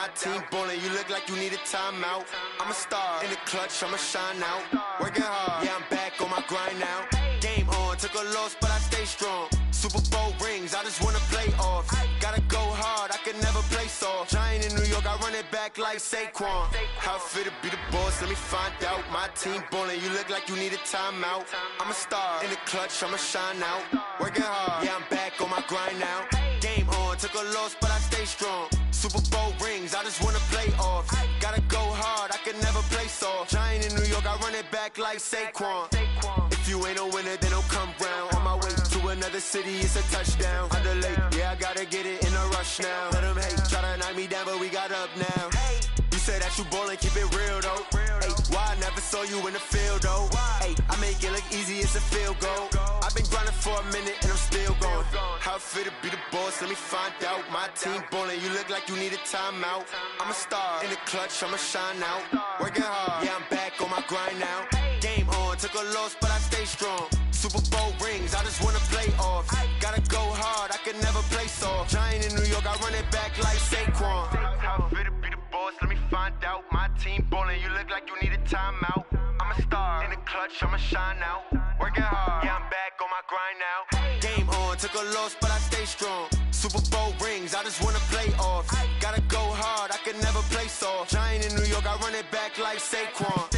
My team ballin', you look like you need a timeout. I'm a star in the clutch, I'ma shine out. Working hard, yeah, I'm back on my grind now. Game on, took a loss, but I stay strong. Super Bowl rings, I just wanna play off. Gotta go hard, I can never play soft. Giant in New York, I run it back like Saquon. How fit to be the boss, let me find out. My team ballin', you look like you need a timeout. I'm a star in the clutch, I'ma shine out. Working hard, yeah, I'm back on my grind now. Game on, took a loss, but I stay strong. Super Bowl rings, I just wanna play off. Gotta go hard, I can never play soft. Giant in New York, I run it back like Saquon. If you ain't a winner, then don't come round. On my way to another city, it's a touchdown. Underlay, yeah, I gotta get it in a rush now. Let them hate, try to knock me down, but we got up now. You say that you ballin', keep it real though. Ay, why I never saw you in the field though? Ay, I make it look easy, it's a field goal. I've been grinding for a minute and I'm still going. How fit to be the boss, let me find out. My team ballin', you look like you need a timeout. I'm a star in the clutch, I'ma shine out. Working hard, yeah, I'm back on my grind now. Game on, took a loss, but I stay strong. Super Bowl rings, I just wanna play off. Gotta go hard, I can never play soft. Giant in New York, I run it back like Saquon. How fit to be the boss, let me find out. My team ballin', you look like you need a timeout. I'm a star in the clutch, I'ma shine out. Working hard, yeah, I'm back on my grind now. Game on, took a loss, but I stay strong. Super Bowl rings, I just wanna play off. Gotta go hard, I can never play soft. Giant in New York, I run it back like Saquon.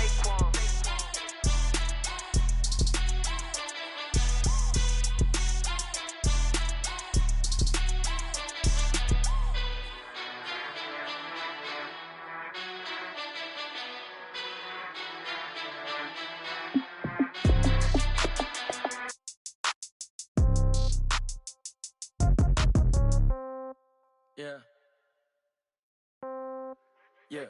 Yeah. Yeah.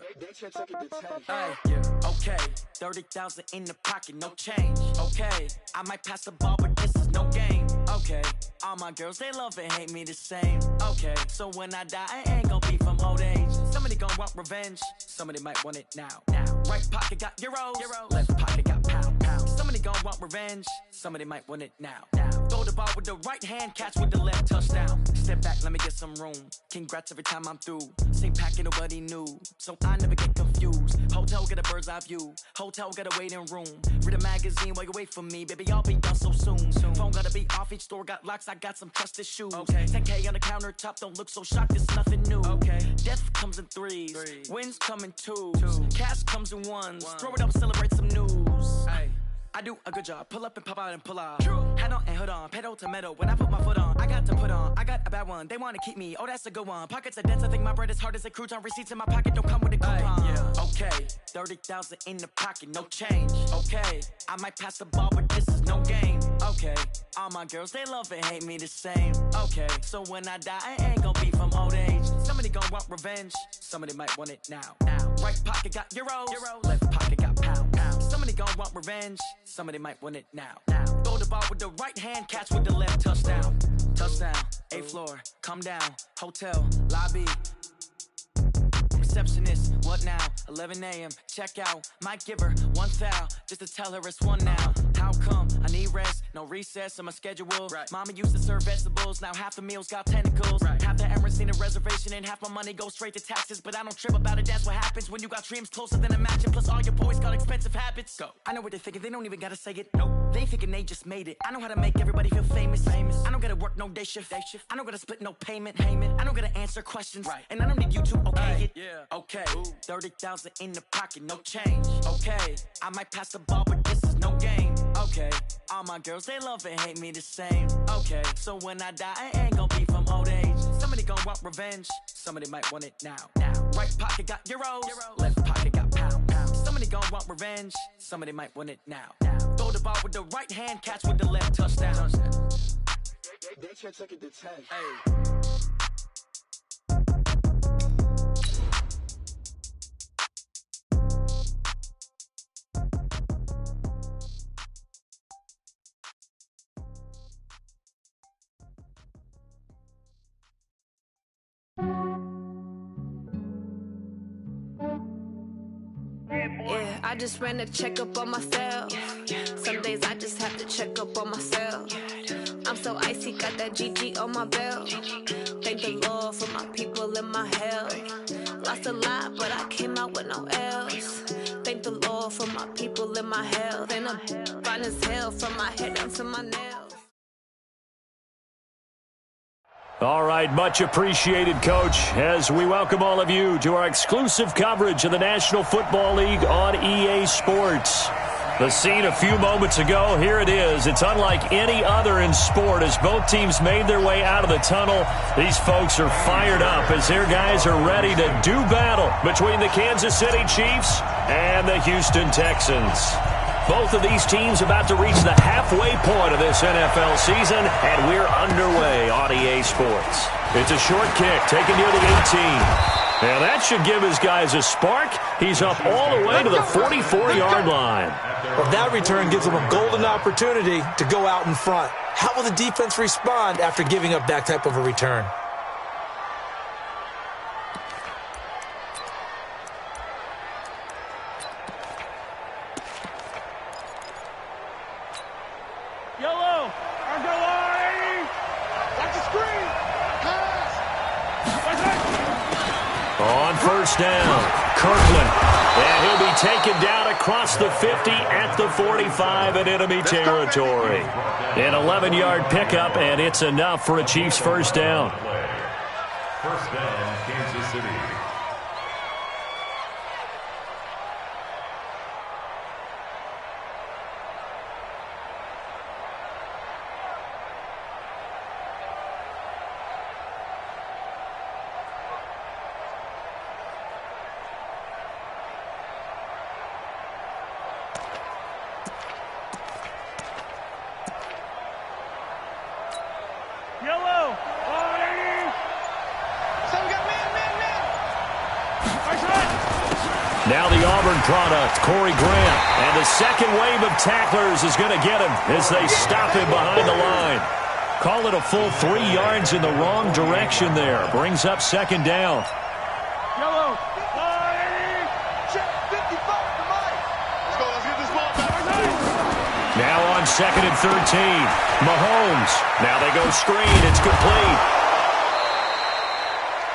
Hey, yeah. Okay. 30,000 in the pocket, no change. Okay. I might pass the ball, but this is no game. Okay. All my girls, they love and hate me the same. Okay. So when I die, I ain't gon' be from old age. Somebody gon' want revenge. Somebody might want it now. Right pocket got euros. Left pocket got pound. Somebody gon' want revenge. Somebody might want it now. Throw the ball with the right hand, catch with the left, touchdown. Step back, let me get some room. Congrats every time I'm through. Same packet, nobody knew, so I never get confused. Hotel get a bird's eye view. Hotel get a waiting room. Read a magazine while you wait for me, baby. I'll be done so soon. Phone gotta be off, each store got locks. I got some trusted shoes. 10K on the countertop, don't look so shocked. It's nothing new. Death comes in threes, wins come in twos. Cash comes in ones. Throw it up, celebrate some news. I do a good job, pull up and pop out and pull out. Head on and hood on, pedal to metal. When I put my foot on, I got to put on. I got a bad one, they wanna keep me, oh that's a good one. Pockets are dense, I think my bread is hard as a crouton. Receipts in my pocket don't come with a coupon. Okay, 30,000 in the pocket, no change. Okay, I might pass the ball, but this is no game. Okay, all my girls, they love and hate me the same. Okay, so when I die, I ain't gon' be from old age. Somebody gon' want revenge, somebody might want it now. Right pocket got euros. Left pocket got pound. Somebody gon' want revenge, somebody might want it now. Throw the ball with the right hand, catch with the left, touchdown. Touchdown, 8th floor, come down, hotel, lobby. Receptionist, what now? 11 a.m., check out. Might give her one foul, just to tell her it's one now. How come? I need rest, no recess in my schedule. Mama used to serve vegetables, now half the meals got tentacles. Half the Emirates need a reservation and half my money goes straight to taxes. But I don't trip about it, that's what happens when you got dreams closer than imagine. Plus all your boys got expensive habits. Go. I know what they're thinking, they don't even gotta say it. Nope. They thinking they just made it. I know how to make everybody feel famous. I don't gotta work no day shift. I don't gotta split no payment. I don't gotta answer questions. And I don't need you to okay it. Okay, 30,000 in the pocket, no change. Okay, I might pass the ball, but this is no game. Okay, all my girls, they love and hate me the same. Okay, so when I die, I ain't gon' be from old age. Somebody gon' want revenge, somebody might want it now. Right pocket got euros, left pocket got pound. Somebody gon' want revenge, somebody might want it now. Throw the ball with the right hand, catch with the left, touchdown. They can't take it to 10. Yeah, I just ran a checkup on myself. Some days I just have to check up on myself. I'm so icy, got that GG on my belt. Thank the Lord for my people and my health. Lost lost a lot, but I came out with no L's. Thank the Lord for my people and my health. And I'm fine as hell from my head down to my nails. All right, much appreciated, Coach, as we welcome all of you to our exclusive coverage of the National Football League on EA Sports. The scene a few moments ago, here it is. It's unlike any other in sport as both teams made their way out of the tunnel. These folks are fired up as their guys are ready to do battle between the Kansas City Chiefs and the Houston Texans. Both of these teams about to reach the halfway point of this NFL season, and we're underway on EA Sports. It's a short kick taken near the 18. Now that should give his guys a spark. He's up all the way to the 44-yard line. Well, that return gives them a golden opportunity to go out in front. How will the defense respond after giving up that type of a return? Yellow, Argolari, that's a screen. On first down, Kirkland. And he'll be taken down across the 50 at the 45 in enemy territory. An 11-yard pickup, and it's enough for a Chiefs first down. First down, Kansas City. Yellow, Now the Auburn product, Corey Grant. And the second wave of tacklers is going to get him as they stop him behind the line. Call it a full 3 yards in the wrong direction there. Brings up second down. Yellow, check 55 to Mike. Let's get this ball back. Now on second and 13, Mahomes. Now they go screen. It's complete.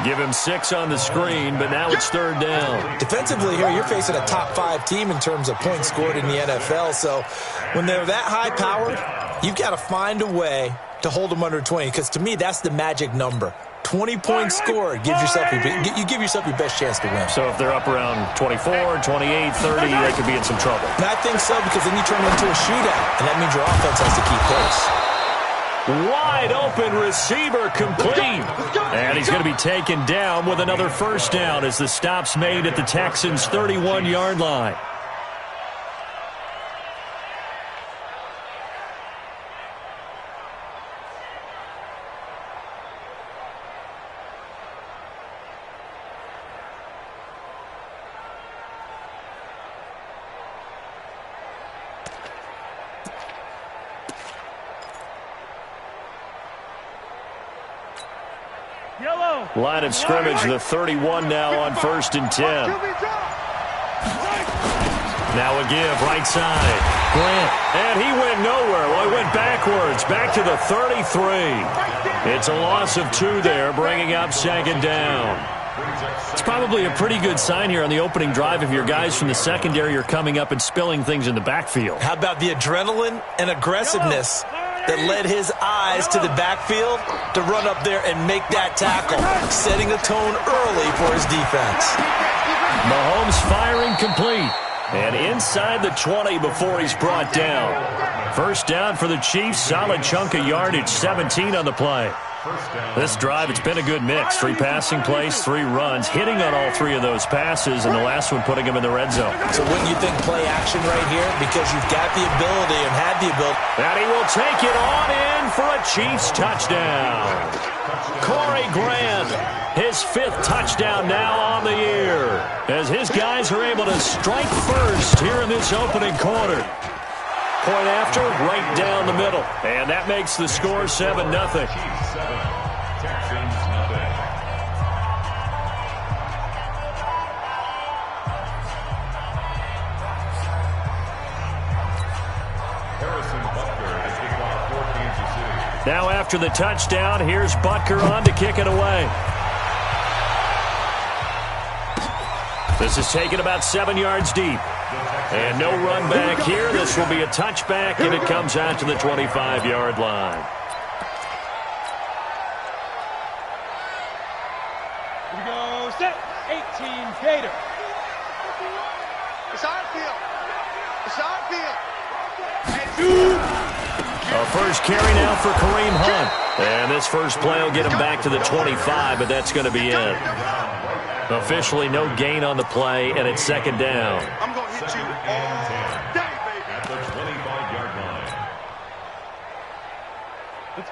Give him 6 on the screen, but now it's third down. Defensively here, you're facing a top 5 team in terms of points scored in the NFL. So when they're that high-powered, you've got to find a way to hold them under 20, because to me, that's the magic number. 20 points scored, you give yourself your best chance to win. So if they're up around 24, 28, 30, they could be in some trouble. And I think so, because then you turn it into a shootout, and that means your offense has to keep pace. Wide open receiver complete. And he's going to be taken down with another first down as the stop's made at the Texans' 31-yard line. Yellow. Line of scrimmage, the 31 now on first and 10. Now a give, right side. Grant, and he went nowhere. Well, he went backwards, back to the 33. It's a loss of 2 there, bringing up second down. It's probably a pretty good sign here on the opening drive if your guys from the secondary are coming up and spilling things in the backfield. How about the adrenaline and aggressiveness that led his eyes to the backfield to run up there and make that tackle, setting a tone early for his defense. Mahomes firing complete. And inside the 20 before he's brought down. First down for the Chiefs. Solid chunk of yardage, 17 on the play. This drive, it's been a good mix. 3 passing plays, 3 runs, hitting on all 3 of those passes, and the last one putting him in the red zone. So wouldn't you think play action right here? Because you've got the ability and had the ability. And he will take it on in for a Chiefs touchdown. Corey Grant, his 5th touchdown now on the year, as his guys are able to strike first here in this opening quarter. Point after, right down the middle. And that makes the score 7-0. Now after the touchdown, here's Butker on to kick it away. This is taken about 7 yards deep. And no run back here. This will be a touchback, and it comes out to the 25-yard line. Here we go, set, 18, Gator. It's our field. It's our field. A first carry now for Kareem Hunt. And this first play will get him back to the 25, but that's going to be it. Officially no gain on the play, and it's second down. I'm going to hit you all day, baby. At the 25-yard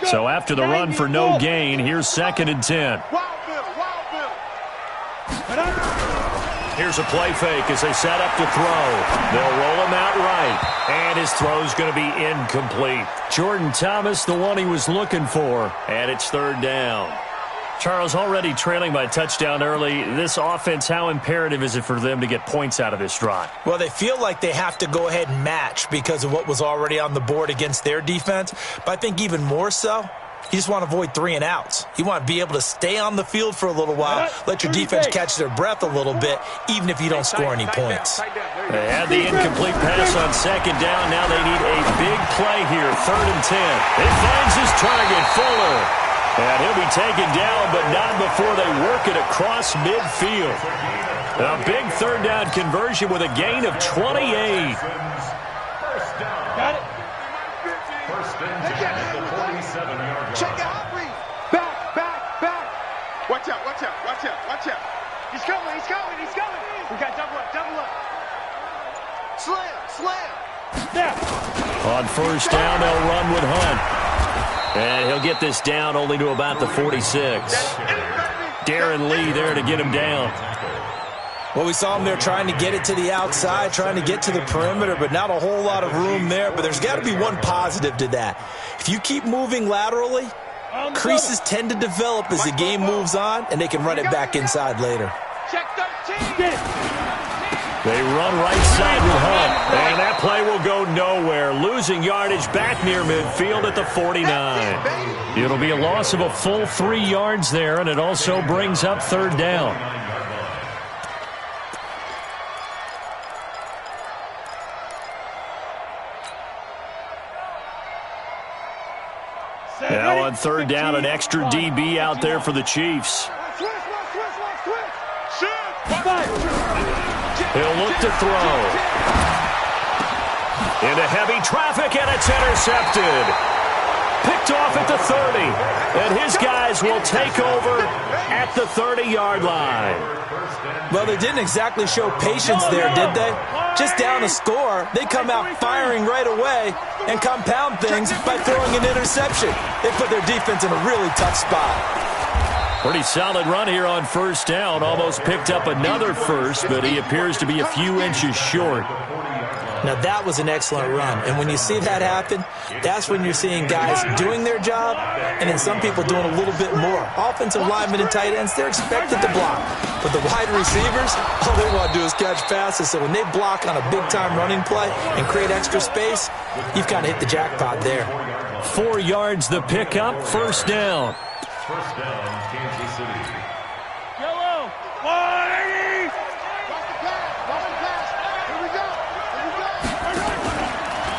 line. So after the run for no gain, here's 2nd and 10. Wild Bill, Wild Bill. Here's a play fake as they set up to throw. They'll roll him out right, and his throw's going to be incomplete. Jordan Thomas, the one he was looking for, and it's 3rd down. Charles, already trailing by a touchdown early. This offense, how imperative is it for them to get points out of this drive? Well, they feel like they have to go ahead and match because of what was already on the board against their defense. But I think even more so, you just want to avoid 3 and outs. You want to be able to stay on the field for a little while, let your defense catch their breath a little bit, even if you don't score any points. They had the incomplete pass on 2nd down. Now they need a big play here, 3rd and 10. It finds his target, Fuller. And he'll be taken down, but not before they work it across midfield. A big 3rd down conversion with a gain of 28. Got it. First and 10 at the 47-yard line. Check it out, please. Back. Watch out. He's coming. We got double up. Slam. On 1st down, they'll run with Hunt. And he'll get this down only to about the 46. Darren Lee there to get him down. Well, we saw him there trying to get it to the outside, trying to get to the perimeter, but not a whole lot of room there. But there's got to be one positive to that. If you keep moving laterally, creases tend to develop as the game moves on, and they can run it back inside later. Check 13. They run right side with Hunt, and that play will go nowhere. Losing yardage back near midfield at the 49. It'll be a loss of a full 3 yards there, and it also brings up 3rd down. Now on 3rd down, an extra DB out there for the Chiefs. He'll look to throw. Into heavy traffic, and it's intercepted. Picked off at the 30. And his guys will take over at the 30-yard line. Well, they didn't exactly show patience there, did they? Just down a score, they come out firing right away and compound things by throwing an interception. They put their defense in a really tough spot. Pretty solid run here on 1st down. Almost picked up another first, but he appears to be a few inches short. Now, that was an excellent run. And when you see that happen, that's when you're seeing guys doing their job and then some people doing a little bit more. Offensive linemen and tight ends, they're expected to block. But the wide receivers, all they want to do is catch passes. So when they block on a big-time running play and create extra space, you've kind of hit the jackpot there. 4 yards the pickup, 1st down. First down, Kansas City. Yellow, 180.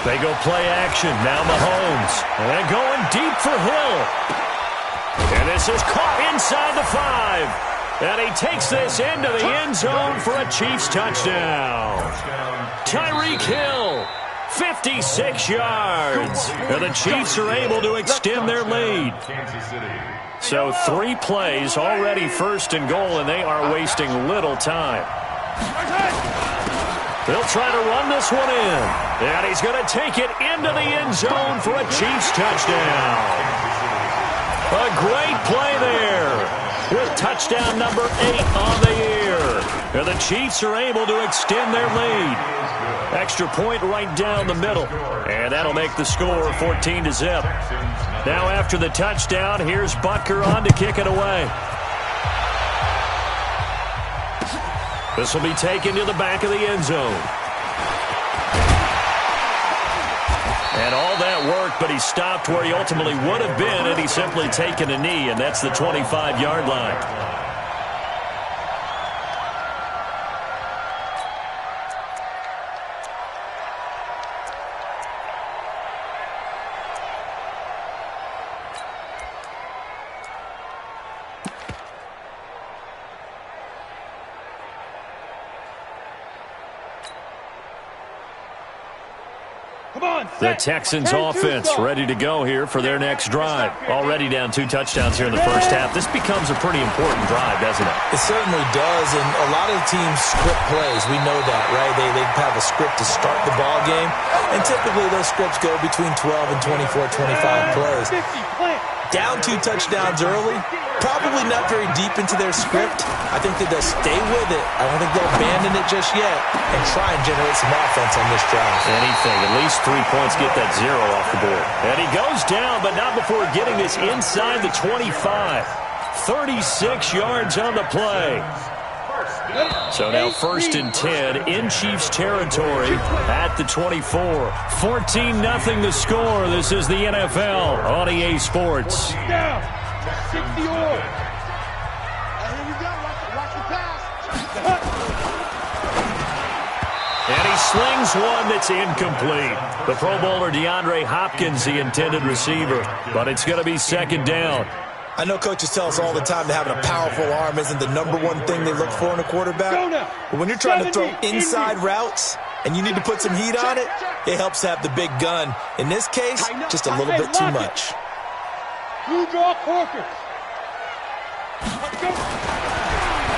They go play action. Now Mahomes. And going deep for Hill. And this is caught inside the 5. And he takes this into the end zone for a Chiefs touchdown. Tyreek Hill, 56 yards. And the Chiefs are able to extend their lead. Kansas City. So 3 plays, already 1st and goal, and they are wasting little time. They'll try to run this one in. And he's going to take it into the end zone for a Chiefs touchdown. A great play there with touchdown number 8 on the year. And the Chiefs are able to extend their lead. Extra point right down the middle. And that'll make the score 14-0. Now after the touchdown, here's Butker on to kick it away. This will be taken to the back of the end zone. And all that work, but he stopped where he ultimately would have been had he simply taken a knee, and that's the 25-yard line. The Texans offense ready to go here for their next drive. Already down 2 touchdowns here in the first half. This becomes a pretty important drive, doesn't it? It certainly does, and a lot of the teams script plays. We know that, right? They have a script to start the ball game, and typically those scripts go between 12 and 24, 25 plays. Down 2 touchdowns early, probably not very deep into their script. I think that they'll stay with it. I don't think they'll abandon it just yet and try and generate some offense on this drive. Anything. At least 3 points, get that 0 off the board. And he goes down, but not before getting this inside the 25. 36 yards on the play. So now 1st and 10 in Chiefs territory at the 24. 14-0 the score. This is the NFL on EA Sports. Down. 60 all. And he slings one that's incomplete. The Pro Bowler DeAndre Hopkins, the intended receiver. But it's going to be 2nd down. I know coaches tell us all the time that having a powerful arm isn't the #1 thing they look for in a quarterback. But when you're trying to throw inside routes and you need to put some heat on it, it helps to have the big gun. In this case, just a little bit too much. You draw Corker.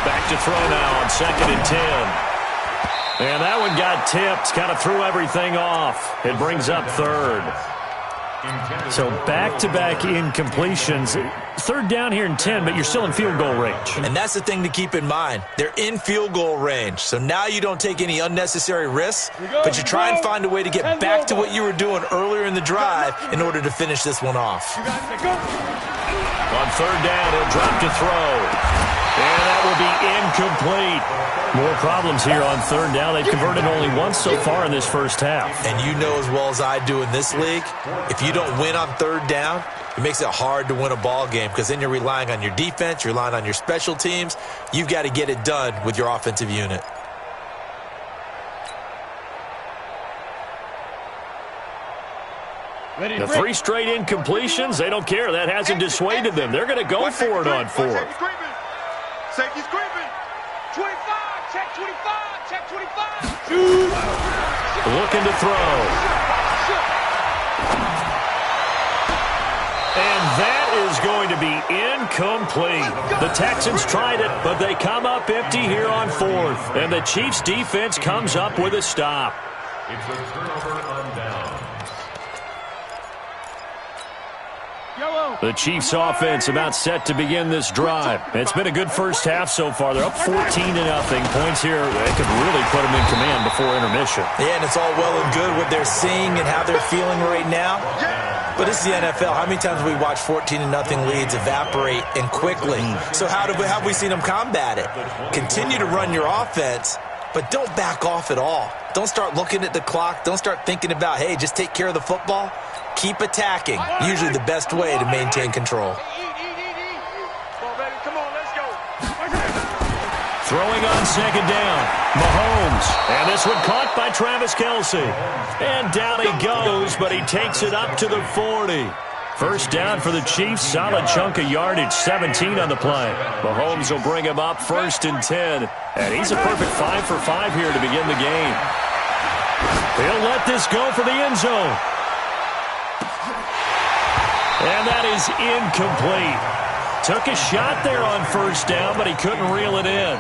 Back to throw now on 2nd and 10. And that one got tipped, kind of threw everything off. It brings up 3rd. So back-to-back incompletions. 3rd down here in 10, but you're still in field goal range. And that's the thing to keep in mind. They're in field goal range. So now you don't take any unnecessary risks, but you try and find a way to get back to what you were doing earlier in the drive in order to finish this one off. On 3rd down, he'll drop to throw. And that will be incomplete. More problems here on 3rd down. They've converted only once so far in this first half. And you know as well as I do in this league, if you don't win on 3rd down, it makes it hard to win a ball game because then you're relying on your defense, you're relying on your special teams. You've got to get it done with your offensive unit. The 3 straight incompletions, they don't care. That hasn't dissuaded them. They're going to go for it on 4th. Safety's creeping. 25, check 25, check 25. Looking to throw. And that is going to be incomplete. The Texans tried it, but they come up empty here on 4th. And the Chiefs defense comes up with a stop. It's a turnover on downs. The Chiefs offense about set to begin this drive. It's been a good first half so far. They're up 14-0. Points here, they could really put them in command before intermission. Yeah, and it's all well and good what they're seeing and how they're feeling right now. But this is the NFL. How many times have we watched 14-0 leads evaporate and quickly? So how have we seen them combat it? Continue to run your offense, but don't back off at all. Don't start looking at the clock. Don't start thinking about, hey, just take care of the football. Keep attacking. Usually the best way to maintain control. Throwing on 2nd down. Mahomes. And this one caught by Travis Kelce. And down he goes, but he takes it up to the 40. 1st down for the Chiefs. Solid chunk of yardage. 17 on the play. Mahomes will bring him up 1st and 10. And he's a perfect 5 for 5 here to begin the game. He'll let this go for the end zone. And that is incomplete. Took a shot there on 1st down, but he couldn't reel it in.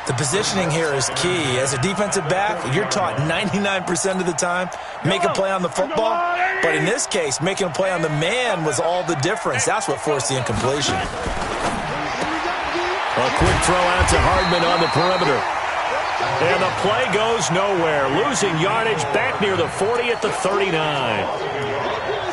The positioning here is key. As a defensive back, you're taught 99% of the time, make a play on the football. But in this case, making a play on the man was all the difference. That's what forced the incompletion. A quick throw out to Hardman on the perimeter. And the play goes nowhere. Losing yardage back near the 40 at the 39.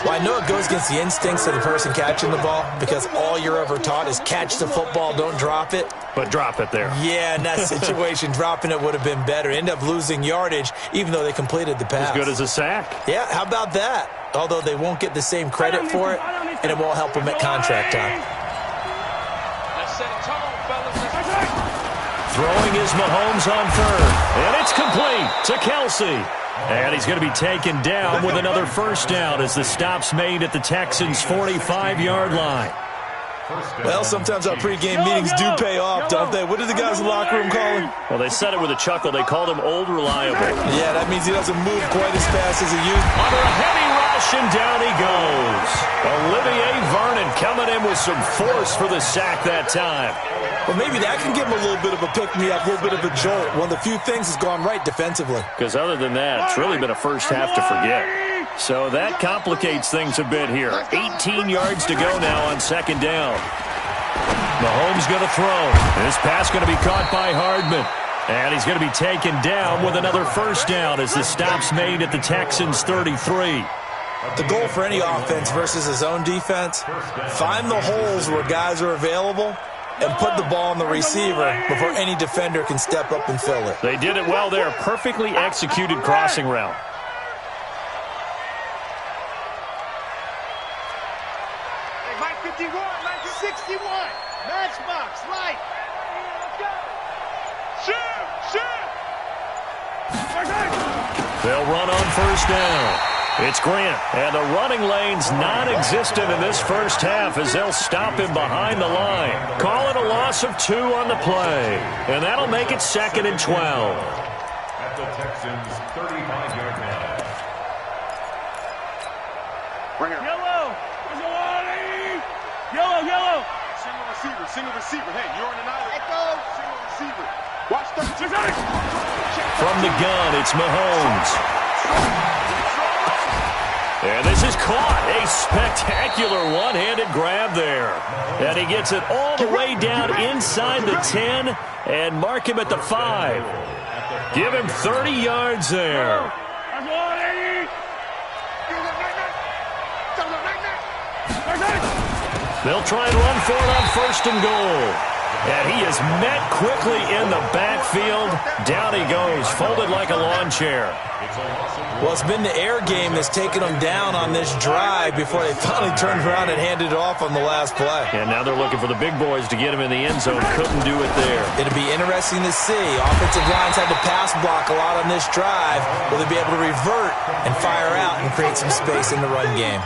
Well, I know it goes against the instincts of the person catching the ball because all you're ever taught is catch the football, don't drop it. But drop it there. Yeah, in that situation, dropping it would have been better. End up losing yardage, even though they completed the pass. As good as a sack. Yeah, how about that? Although they won't get the same credit for it, and it won't help them at contract time. Throwing is Mahomes on 3rd. And it's complete to Kelce. And he's going to be taken down with another 1st down as the stop's made at the Texans' 45-yard line. Well, sometimes our pregame meetings do pay off, don't they? What did the guys in the locker room call him? Well, they said it with a chuckle. They called him Old Reliable. Yeah, that means he doesn't move quite as fast as he used to. Under a heavy rush, and down he goes. Olivier Vernon coming in with some force for the sack that time. Well, maybe that can give him a little bit of a pick-me-up, a little bit of a jolt. One of the few things has gone right defensively. Because other than that, it's really been a first half to forget. So that complicates things a bit here. 18 yards to go now on second down. Mahomes going to throw. This pass going to be caught by Hardman. And he's going to be taken down with another first down as the stop's made at the Texans' 33. The goal for any offense versus his own defense, find the holes where guys are available and put the ball on the receiver before any defender can step up and fill it. They did it well there. Perfectly executed crossing route. Hey, Mike 51, Mike 61. Matchbox, light. Shoot! They'll run on first down. It's Grant, and the running lane's non-existent in this first half as they'll stop him behind the line. Call it a loss of 2 on the play, and that'll make it 2nd and 12. At the Texans' 35-yard line. Bring it. Yellow! Yellow! Single receiver. Hey, you're on an island. Echo. Single receiver. Watch the... From the gun, it's Mahomes. And this is caught. A spectacular one-handed grab there. And he gets it all the way down inside the 10 and mark him at the 5. Give him 30 yards there. They'll try and run for it on first and goal. And he is met quickly in the backfield. Down he goes, folded like a lawn chair. Well, it's been the air game that's taken them down on this drive before they finally turned around and handed it off on the last play. And now they're looking for the big boys to get him in the end zone. Couldn't do it there. It'll be interesting to see. Offensive lines had to pass block a lot on this drive. Will they be able to revert and fire out and create some space in the run game?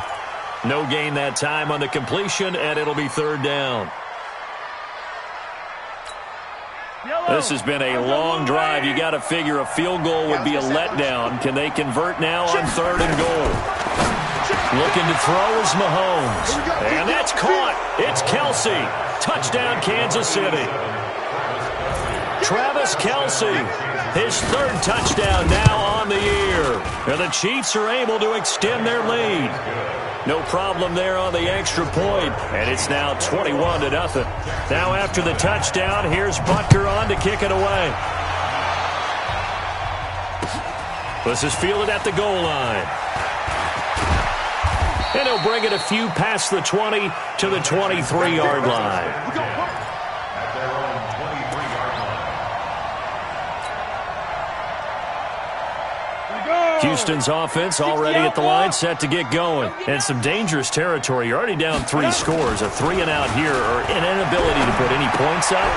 No gain that time on the completion, and it'll be 3rd down. This has been a long drive. You got to figure a field goal would be a letdown. Can they convert now on 3rd and goal? Looking to throw is Mahomes. And that's caught. It's Kelsey. Touchdown, Kansas City. Travis Kelsey, his 3rd touchdown now on the year. And the Chiefs are able to extend their lead. No problem there on the extra point, and it's now 21-0. Now after the touchdown, here's Butker on to kick it away. This is fielded at the goal line. And he'll bring it a few past the 20 to the 23-yard line. At their own 23-yard line. Houston's offense already at the line, set to get going. And some dangerous territory. You're already down 3 scores. A 3-and-out here, or an inability to put any points up.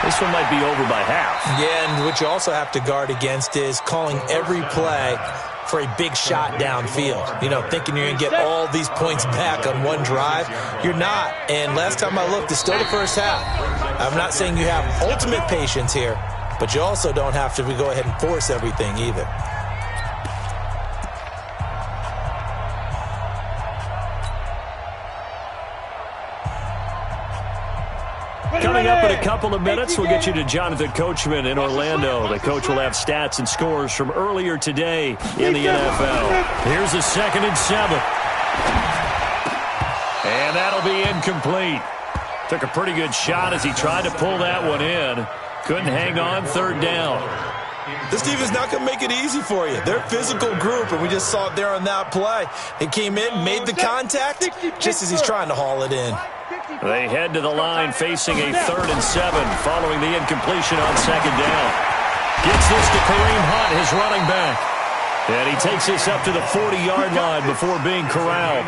This one might be over by half. Yeah, and what you also have to guard against is calling every play for a big shot downfield. You know, thinking you're going to get all these points back on one drive. You're not. And last time I looked, it's still the first half. I'm not saying you have ultimate patience here, but you also don't have to go ahead and force everything either. Coming up in a couple of minutes, we'll get you to Jonathan Coachman in Orlando. The coach will have stats and scores from earlier today in the NFL. Here's a 2nd and 7. And that'll be incomplete. Took a pretty good shot as he tried to pull that one in. Couldn't hang on, 3rd down. This defense not going to make it easy for you. They're a physical group, and we just saw it there on that play. He came in, made the contact, just as he's trying to haul it in. They head to the line facing a 3rd and 7 following the incompletion on 2nd down. Gets this to Kareem Hunt, his running back. And he takes this up to the 40-yard line before being corralled.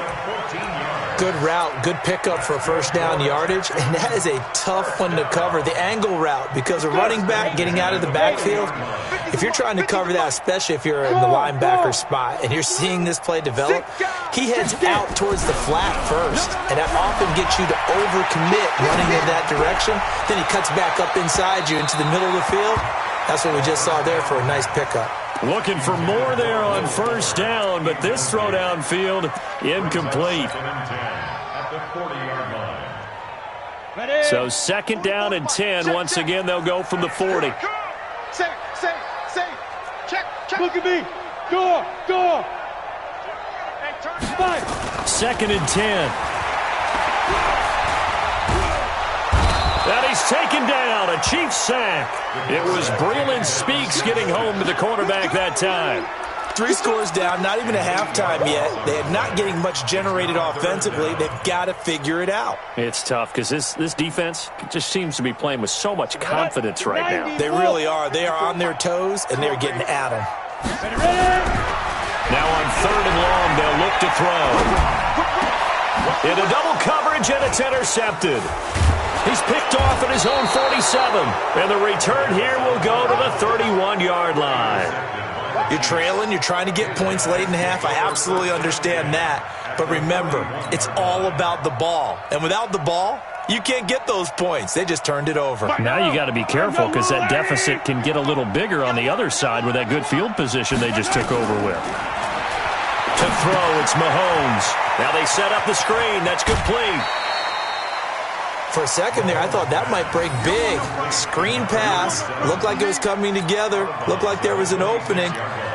Good route, good pickup for 1st down yardage, and that is a tough one to cover, the angle route, because a running back getting out of the backfield, If you're trying to cover that, especially if you're in the linebacker spot and you're seeing this play develop, he heads out towards the flat first, and that often gets you to overcommit running in that direction. Then he cuts back up inside you into the middle of the field. That's what we just saw there for a nice pickup. Looking for more there on first down, but this throw downfield incomplete. So second down and 10. Once again, they'll go from the 40. Safe. Check. Look at me. Go. Hey, second and 10. And he's taken down, a Cheifs sack. It was Breland Speaks getting home to the quarterback that time. 3 scores down, not even a halftime yet. They are not getting much generated offensively. They've got to figure it out. It's tough because this defense just seems to be playing with so much confidence right now. They really are. They are on their toes, and they're getting at them. Now on third and long, they'll look to throw. Into double coverage, and it's intercepted. He's picked off at his own 47, and the return here will go to the 31-yard line. You're trailing, you're trying to get points late in the half. I absolutely understand that. But remember, it's all about the ball. And without the ball, you can't get those points. They just turned it over. Now you got to be careful because that deficit can get a little bigger on the other side with that good field position they just took over with. To throw, it's Mahomes. Now they set up the screen. That's complete. For a second there, I thought that might break big. Screen pass. Looked like it was coming together. Looked like there was an opening.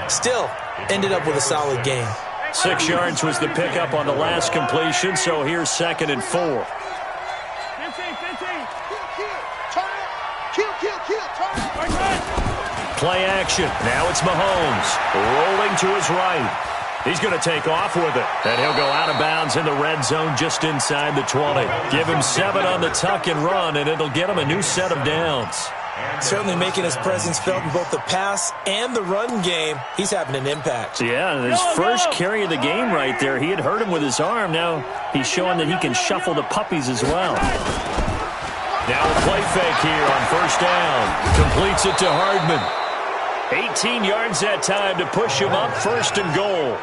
Still, ended up with a solid game. 6 yards was the pickup on the last completion, so here's second and 4. Play action. Now it's Mahomes. Rolling to his right. He's going to take off with it, and he'll go out of bounds in the red zone just inside the 20. Give him 7 on the tuck and run, and it'll get him a new set of downs. Certainly making his presence felt in both the pass and the run game. He's having an impact. Yeah, his first carry of the game right there, he had hurt him with his arm. Now he's showing that he can shuffle the puppies as well. Now a play fake here on first down. Completes it to Hardman. 18 yards that time to push him up, first and goal.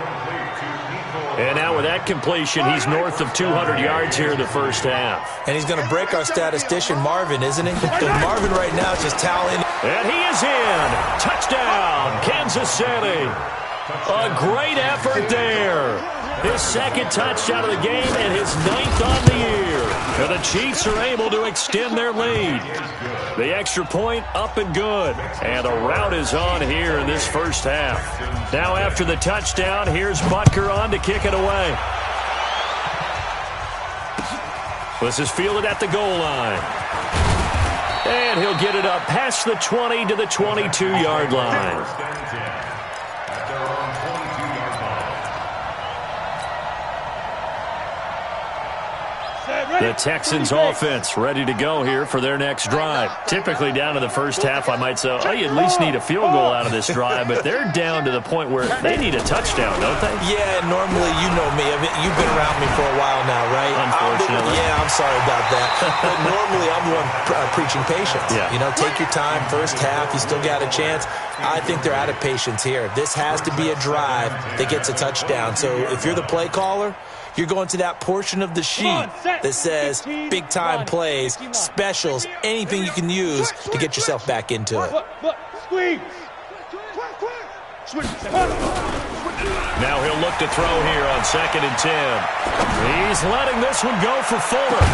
And now with that completion, he's north of 200 yards here in the first half. And he's going to break our statistician, Marvin, isn't he? Because Marvin right now is just toweling. And he is in. Touchdown, Kansas City. A great effort there. His second touchdown of the game and his 9th on the year. And the Chiefs are able to extend their lead. The extra point up and good. And a rout is on here in this first half. Now after the touchdown, here's Butker on to kick it away. This is fielded at the goal line. And he'll get it up past the 20 to the 22-yard line. The Texans offense ready to go here for their next drive. Typically down to the first half, I might say, oh, you at least need a field goal out of this drive, but they're down to the point where they need a touchdown, don't they? Yeah, normally, you know me. I mean, you've been around me for a while now, right? Unfortunately. I'm sorry about that. But normally, I'm the one preaching patience. Yeah. You know, take your time. First half, you still got a chance. I think they're out of patience here. This has to be a drive that gets a touchdown. So if you're the play caller, you're going to that portion of the sheet that says big-time plays, specials, anything you can use to get yourself back into it. Now he'll look to throw here on 2nd and 10. He's letting this one go for Fuller.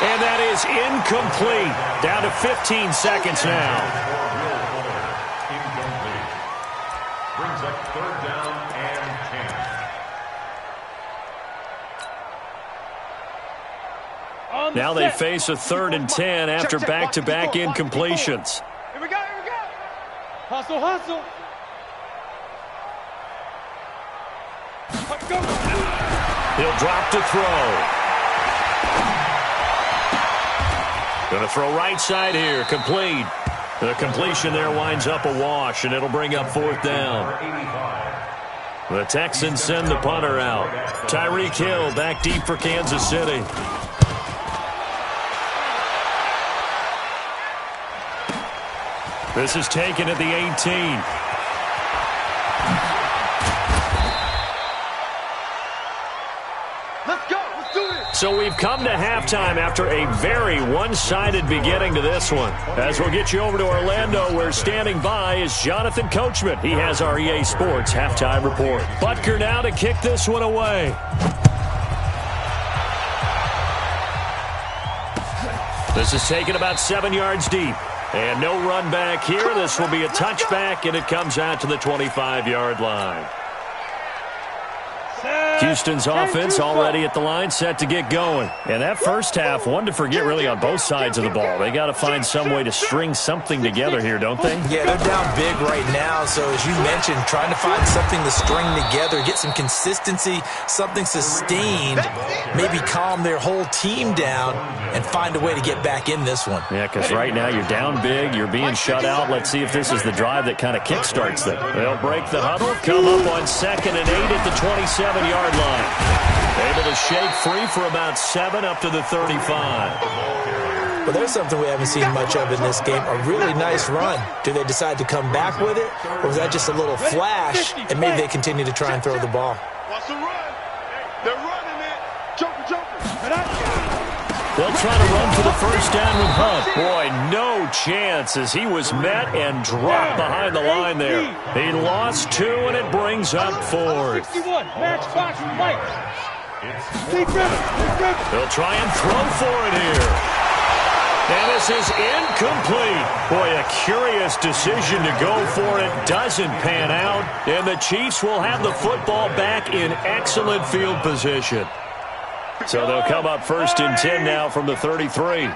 And that is incomplete. Down to 15 seconds now. Incomplete. Brings up 3rd down and 10. Now they face a 3rd and 10 after back-to-back incompletions. Here we go. Hustle. He'll drop to throw. Going to throw right side here, complete. The completion there winds up a wash, and it'll bring up 4th down. The Texans send the punter out. Tyreek Hill back deep for Kansas City. This is taken at the 18. Let's go. Let's do this. So we've come to halftime after a very one-sided beginning to this one. As we'll get you over to Orlando, where standing by is Jonathan Coachman. He has our EA Sports halftime report. Butker now to kick this one away. This is taken about 7 yards deep. And no run back here. This will be a touchback, and it comes out to the 25-yard line. Houston's offense already at the line, set to get going. And that first half, one to forget really on both sides of the ball. They got to find some way to string something together here, don't they? Yeah, they're down big right now. So as you mentioned, trying to find something to string together, get some consistency, something sustained, maybe calm their whole team down and find a way to get back in this one. Yeah, because right now you're down big, you're being shut out. Let's see if this is the drive that kind of kickstarts them. They'll break the huddle, come up on 2nd and 8 at the 27-yard line. Able to shake free for about 7 up to the 35. Well, there's something we haven't seen much of in this game, a really nice run. Do they decide to come back with it, or was that just a little flash, and maybe they continue to try and throw the ball? Watch the run. They're running it. Joker. They'll try to run for the first down with Hunt. Boy, no chance as he was met and dropped behind the line there. He lost 2, and it brings up 4th. 61, matchbox Mike. They'll try and throw for it here. And this is incomplete. Boy, a curious decision to go for it. Doesn't pan out. And the Chiefs will have the football back in excellent field position. So they'll come up 1st and 10 now from the 33.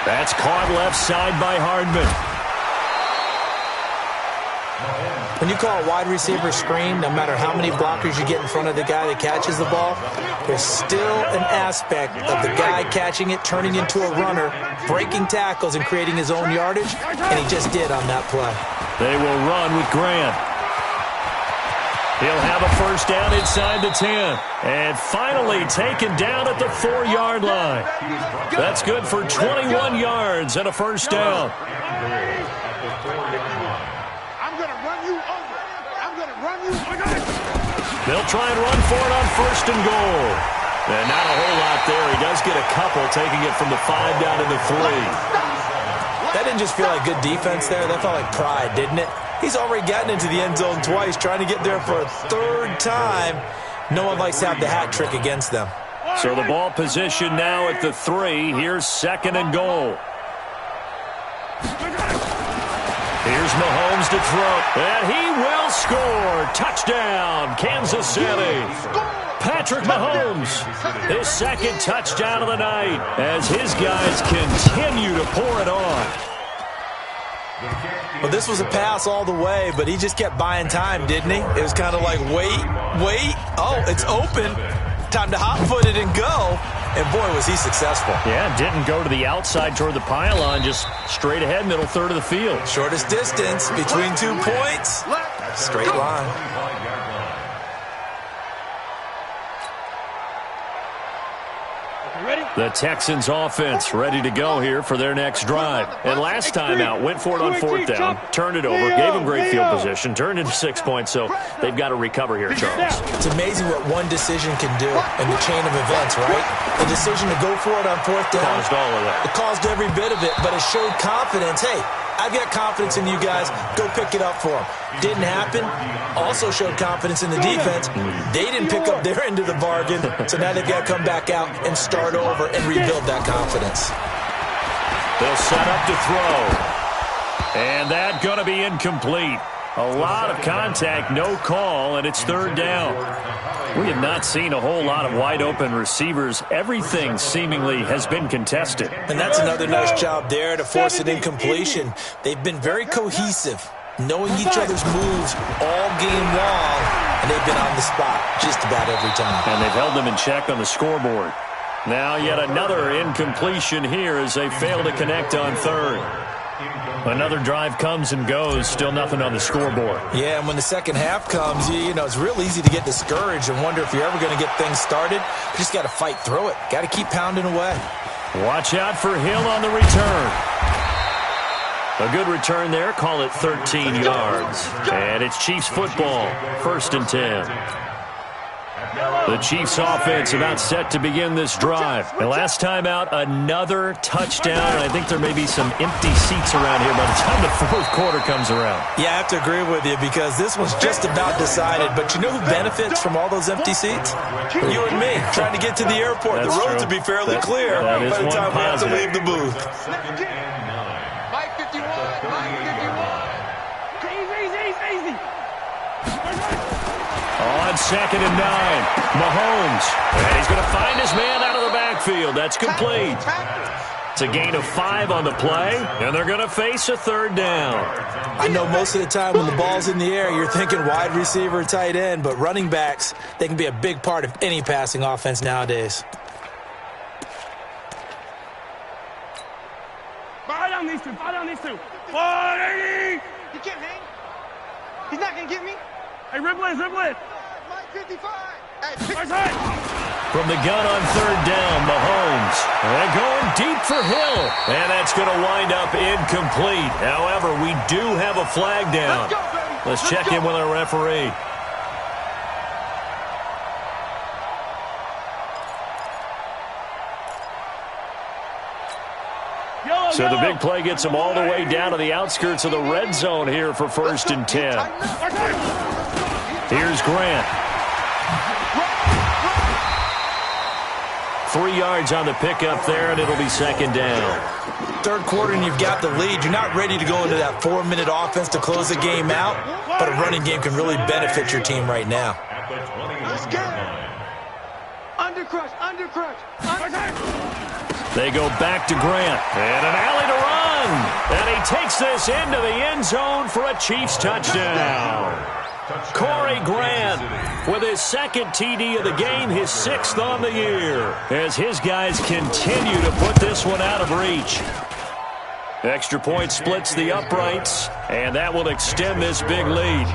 That's caught left side by Hardman. When you call a wide receiver screen, no matter how many blockers you get in front of the guy that catches the ball, there's still an aspect of the guy catching it, turning into a runner, breaking tackles and creating his own yardage, and he just did on that play. They will run with Grant. He'll have a first down inside the 10. And finally taken down at the 4-yard line. That's good for 21 yards and a first down. They'll try and run for it on 1st and goal. And not a whole lot there. He does get a couple, taking it from the 5 down to the 3. That didn't just feel like good defense there. That felt like pride, didn't it? He's already gotten into the end zone twice, trying to get there for a 3rd time. No one likes to have the hat trick against them. So the ball position now at the 3. Here's 2nd and goal. Here's Mahomes to throw, and he will score. Touchdown, Kansas City. Patrick Mahomes, his 2nd touchdown of the night as his guys continue to pour it on. Well, this was a pass all the way, but he just kept buying time, didn't he? It was kind of like, wait. Oh, it's open. Time to hot-foot it and go. And, boy, was he successful. Yeah, didn't go to the outside toward the pylon, just straight ahead, middle third of the field. Shortest distance between 2 points. Straight line. The Texans offense ready to go here for their next drive. And last time out, went for it on 4th down, turned it over, gave them great field position, turned into 6 points, so they've got to recover here, Charles. It's amazing what one decision can do in the chain of events, right? The decision to go for it on 4th down. Caused all of that. It caused every bit of it, but it showed confidence. Hey, I've got confidence in you guys. Go pick it up for them. Didn't happen. Also showed confidence in the defense. They didn't pick up their end of the bargain, so now they've got to come back out and start over and rebuild that confidence. They'll set up to throw. And that's going to be incomplete. A lot of contact, no call, and it's 3rd down. We have not seen a whole lot of wide-open receivers. Everything seemingly has been contested. And that's another nice job there to force an incompletion. They've been very cohesive, knowing each other's moves all game long, and they've been on the spot just about every time. And they've held them in check on the scoreboard. Now yet another incompletion here as they fail to connect on 3rd. Another drive comes and goes, still nothing on the scoreboard. Yeah, and when the second half comes, you know, it's real easy to get discouraged and wonder if you're ever going to get things started. You just got to fight through it. Got to keep pounding away. Watch out for Hill on the return. A good return there. Call it 13 yards. And it's Chiefs football. 1st and 10. The Chiefs offense about set to begin this drive. And last time out, another touchdown. And I think there may be some empty seats around here by the time the 4th quarter comes around. Yeah, I have to agree with you because this was just about decided. But you know who benefits from all those empty seats? You and me, trying to get to the airport. That's the roads true. will be fairly clear by the time we have to leave the booth. Mike 51, Mike 51. Easy. On 2nd and 9, Mahomes. And he's going to find his man out of the backfield. That's complete. It's a gain of 5 on the play, and they're going to face a 3rd down. I know most of the time when the ball's in the air, you're thinking wide receiver, tight end, but running backs, they can be a big part of any passing offense nowadays. Fire down these two. 180. He can't hang. He's not going to get me. Hey, ribble it. Mike 55. Hey, From the gun on 3rd down, Mahomes. And going deep for Hill. And that's going to wind up incomplete. However, we do have a flag down. Let's check in with our referee. So the big play gets them all the way down to the outskirts of the red zone here for 1st and 10. Here's Grant. 3 yards on the pickup there, and it'll be 2nd down. 3rd quarter and you've got the lead. You're not ready to go into that 4-minute offense to close the game out, but a running game can really benefit your team right now. Undercrush. They go back to Grant, and an alley to run. And he takes this into the end zone for a Chiefs touchdown. Corey Grant with his 2nd TD of the game, his 6th on the year, as his guys continue to put this one out of reach. Extra point splits the uprights, and that will extend this big lead.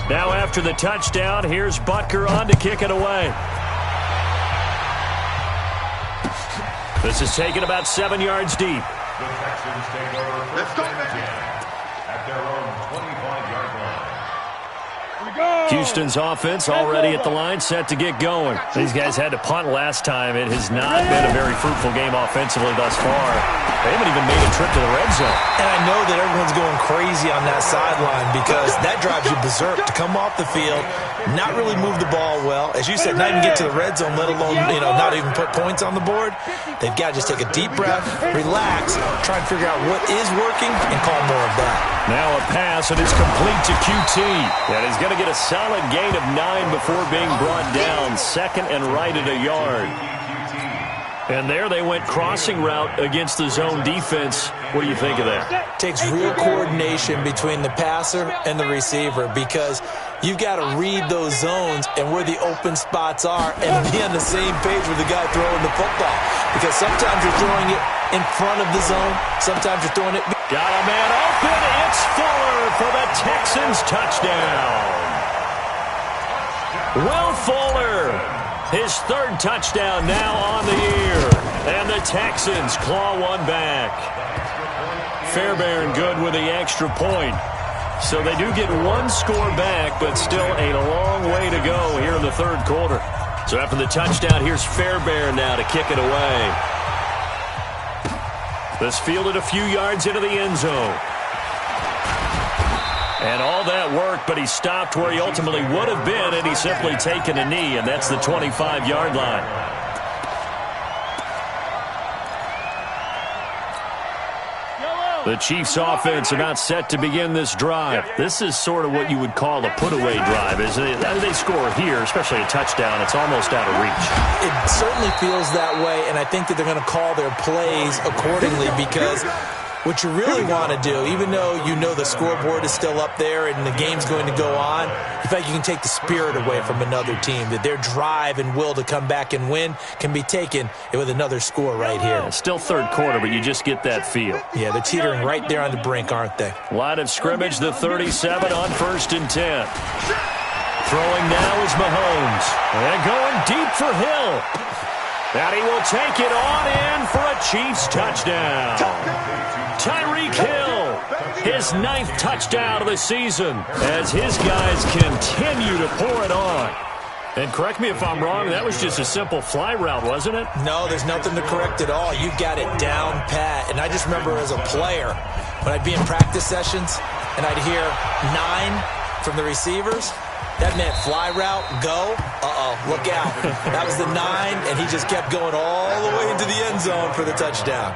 Now after the touchdown, here's Butker on to kick it away. This is taken about 7 yards deep. The Texans take over first and 10 at their own 25-yard line. Houston's offense already at the line, set to get going. These guys had to punt last time. It has not been a very fruitful game offensively thus far. They haven't even made a trip to the red zone. And I know that everyone's going crazy on that sideline because that drives you berserk to come off the field, not really move the ball well. As you said, not even get to the red zone, let alone, not even put points on the board. They've got to just take a deep breath, relax, try and figure out what is working, and call more of that. Now a pass, and it's complete to QT. And he's going to get a solid gain of 9 before being brought down. 2nd and right at a yard. And there they went crossing route against the zone defense. What do you think of that? Takes real coordination between the passer and the receiver because you've got to read those zones and where the open spots are and be on the same page with the guy throwing the football. Because sometimes you're throwing it in front of the zone. Sometimes you're throwing it. Got a man open. It's Fuller for the Texans touchdown. Will Fuller, his 3rd touchdown now on the year. And the Texans claw one back. Fairbairn good with the extra point. So they do get 1 score back, but still a long way to go here in the 3rd quarter. So after the touchdown, here's Fairbairn now to kick it away. This fielded a few yards into the end zone. And all that work, but he stopped where he ultimately would have been, and he's simply taken a knee, and that's the 25-yard line. The Chiefs offense about set to begin this drive. This is sort of what you would call a put-away drive, isn't it? They score here, especially a touchdown. It's almost out of reach. It certainly feels that way, and I think that they're going to call their plays accordingly because What you really want to do, even though you know the scoreboard is still up there and the game's going to go on, you feel like you can take the spirit away from another team, that their drive and will to come back and win can be taken with another score right here. It's still third quarter, but you just get that feel. Yeah, they're teetering right there on the brink, aren't they? Line of scrimmage, the 37 on 1st and 10. Throwing now is Mahomes. And going deep for Hill. And he will take it on in for a Chiefs touchdown. Tyreek Hill, his 9th touchdown of the season as his guys continue to pour it on. And correct me if I'm wrong, that was just a simple fly route, wasn't it? No, there's nothing to correct at all. You've got it down pat. And I just remember as a player, when I'd be in practice sessions and I'd hear 9 from the receivers, that meant fly route, go, look out. That was the 9, and he just kept going all the way into the end zone for the touchdown.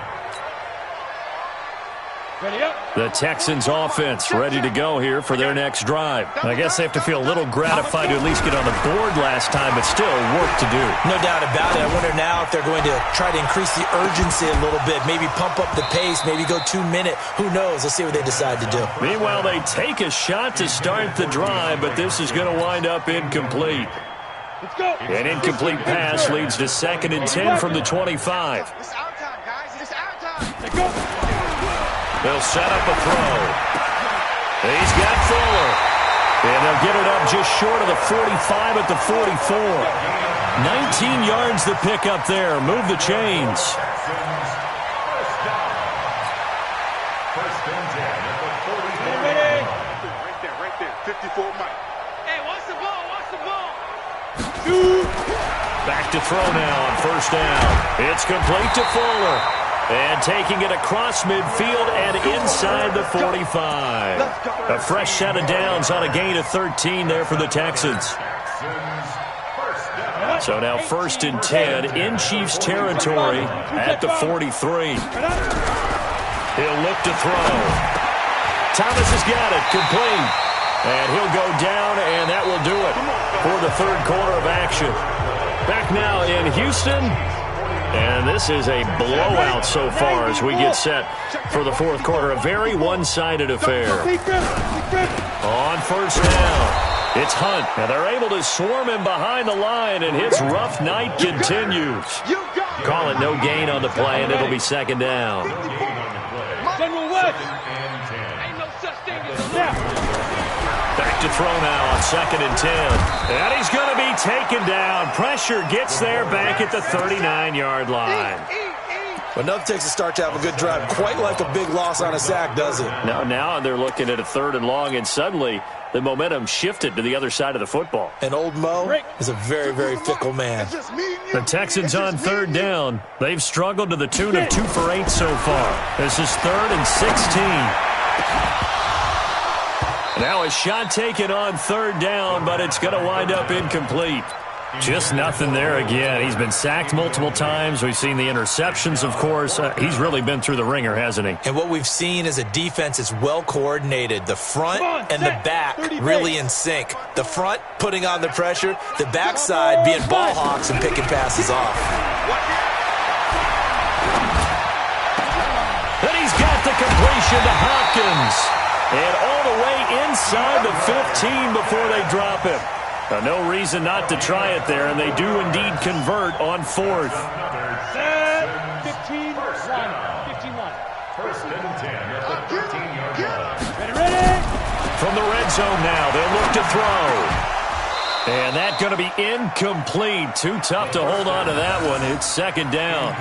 The Texans offense ready to go here for their next drive. I guess they have to feel a little gratified to at least get on the board last time, but still work to do. No doubt about it. I wonder now if they're going to try to increase the urgency a little bit, maybe pump up the pace, maybe go 2-minute. Who knows? Let's see what they decide to do. Meanwhile, they take a shot to start the drive, but this is going to wind up incomplete. Let's go. An incomplete pass leads to 2nd and 10 from the 25. It's our time, guys. It's our time. Let's go. They'll set up a throw. He's got Fuller. And they'll get it up just short of the 45 at the 44. 19 yards to pick up there. Move the chains. Right there. 54 Mike. Hey, watch the ball. Back to throw now on 1st down. It's complete to Fuller. And taking it across midfield and inside the 45. A fresh set of downs on a gain of 13 there for the Texans. So now 1st and 10 in Chiefs territory at the 43. He'll look to throw. Thomas has got it, complete. And he'll go down, and that will do it for the 3rd quarter of action. Back now in Houston. And this is a blowout so far as we get set for the 4th quarter. A very one-sided affair. On 1st down, it's Hunt. And they're able to swarm him behind the line, and his rough night continues. Call it no gain on the play, and it'll be 2nd down. General West. Ain't no such thing as that. Back to throw now on 2nd and 10. And he's going to be taken down. Pressure gets there back at the 39-yard line. But enough takes a start to have a good drive. Quite like a big loss on a sack, does it? Now they're looking at a 3rd and long, and suddenly the momentum shifted to the other side of the football. And old Mo is a very, very fickle man. The Texans on 3rd down. They've struggled to the tune of 2 for 8 so far. This is 3rd and 16. Now a shot taken on 3rd down, but it's going to wind up incomplete. Just nothing there again. He's been sacked multiple times. We've seen the interceptions, of course. He's really been through the ringer, hasn't he? And what we've seen is a defense that's well coordinated. The front and the back really in sync. The front putting on the pressure. The backside being ball hawks and picking passes off. And he's got the completion to Hopkins. And all the way inside the 15 before they drop him. No reason not to try it there, and they do indeed convert on 4th. 15-1. 1st and 10 at the 13-yard line. Ready? From the red zone now, they'll look to throw. And that's going to be incomplete. Too tough to hold on to that one. It's 2nd down.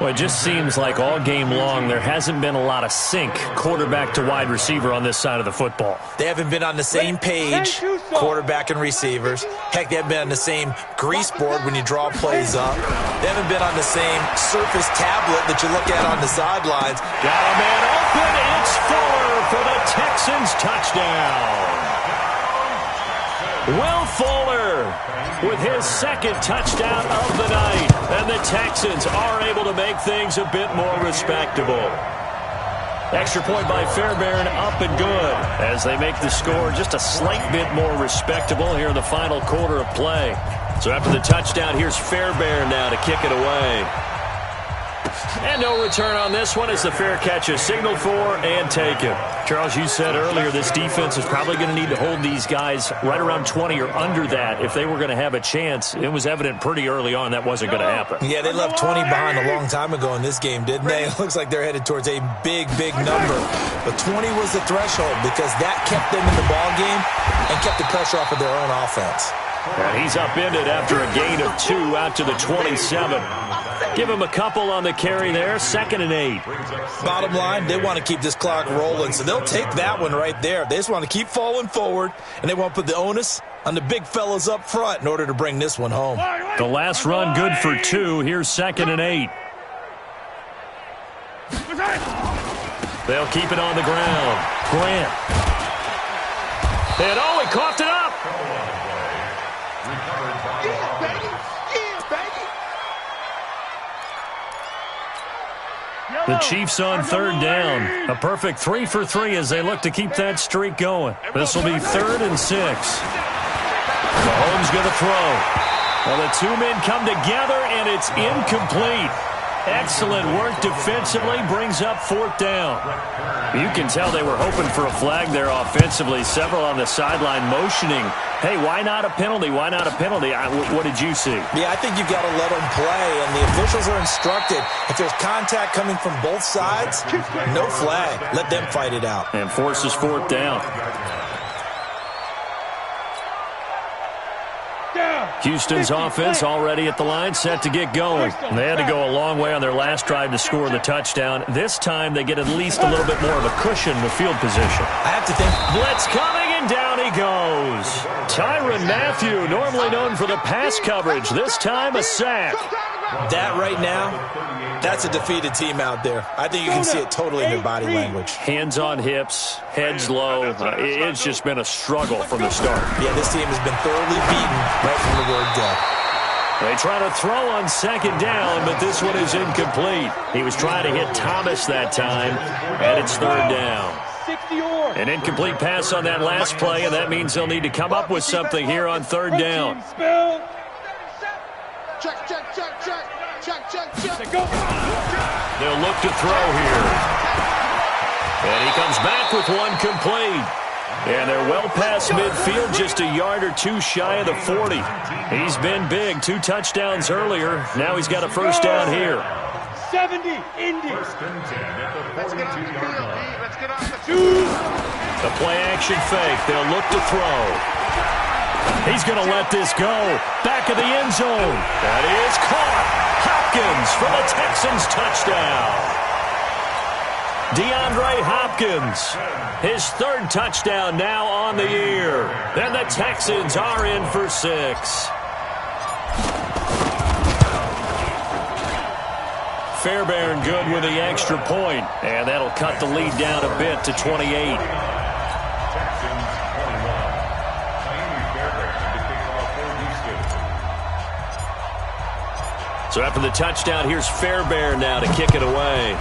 Well, it just seems like all game long there hasn't been a lot of sync quarterback to wide receiver on this side of the football. They haven't been on the same page, quarterback and receivers. Heck, they haven't been on the same grease board when you draw plays up. They haven't been on the same surface tablet that you look at on the sidelines. Got a man open. It's Fuller for the Texans touchdown. Will Fuller with his 2nd touchdown of the night. And the Texans are able to make things a bit more respectable. Extra point by Fairbairn, up and good as they make the score just a slight bit more respectable here in the final quarter of play. So after the touchdown, here's Fairbairn now to kick it away. And no return on this one as the fair catch is signaled for and taken. Charles, you said earlier this defense is probably going to need to hold these guys right around 20 or under that if they were going to have a chance. It was evident pretty early on that wasn't going to happen. Yeah, they left 20 behind a long time ago in this game, didn't they? It looks like they're headed towards a big, big number. But 20 was the threshold because that kept them in the ball game and kept the pressure off of their own offense. And he's upended after a gain of 2 out to the 27. Give him a couple on the carry there. 2nd and 8. Bottom line, they want to keep this clock rolling, so they'll take that one right there. They just want to keep falling forward, and they want to put the onus on the big fellas up front in order to bring this one home. The last run good for 2. Here's 2nd and 8. They'll keep it on the ground. Grant. And he coughed it up. The Chiefs on 3rd down. A perfect 3 for 3 as they look to keep that streak going. This will be 3rd and 6. Mahomes going to throw. Well, the two men come together, and it's incomplete. Excellent work defensively, brings up 4th down. You can tell they were hoping for a flag there offensively. Several on the sideline motioning, hey, why not a penalty? Why not a penalty? What did you see? Yeah, I think you've got to let them play, and the officials are instructed. If there's contact coming from both sides, no flag. Let them fight it out. And forces 4th down. Houston's offense already at the line, set to get going. They had to go a long way on their last drive to score the touchdown. This time they get at least a little bit more of a cushion with field position. I have to think. Blitz coming, and down he goes. Tyrann Mathieu, normally known for the pass coverage, this time a sack. That right now, that's a defeated team out there. I think you can see it totally in their body language. Hands on hips, heads low. It's just been a struggle from the start. Yeah, this team has been thoroughly beaten right from the word go. They try to throw on 2nd down, but this one is incomplete. He was trying to hit Thomas that time, and it's 3rd down. An incomplete pass on that last play, and that means they'll need to come up with something here on 3rd down. They'll look to throw here. And he comes back with one complete. And they're well past midfield, just a yard or 2 shy of the 40. He's been big, 2 touchdowns earlier. Now he's got a 1st down here. 70, Indy. Let's get off the field, B. Let's get off the field. The play action fake. They'll look to throw. He's going to let this go. Back of the end zone. That is caught. Hopkins for the Texans touchdown. DeAndre Hopkins, his 3rd touchdown now on the year. And the Texans are in for 6. Fairbairn good with the extra point, and that'll cut the lead down a bit to 28. So after the touchdown, here's Fairbairn now to kick it away.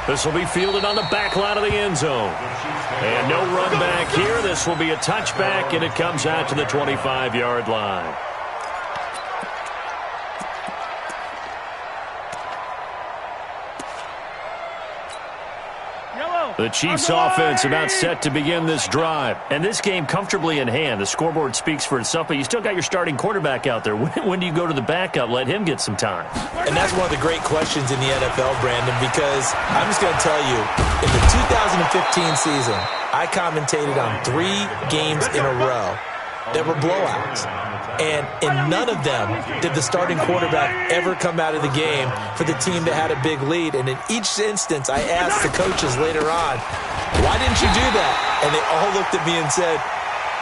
This will be fielded on the back line of the end zone. And no run back here. This will be a touchback, and it comes out to the 25-yard line. The Chiefs offense about set to begin this drive. And this game comfortably in hand. The scoreboard speaks for itself, but you still got your starting quarterback out there. When do you go to the backup? Let him get some time. And that's one of the great questions in the NFL, Brandon, because I'm just going to tell you, in the 2015 season, I commentated on 3 games in a row that were blowouts. And in none of them did the starting quarterback ever come out of the game for the team that had a big lead. And in each instance, I asked the coaches later on, why didn't you do that? And they all looked at me and said,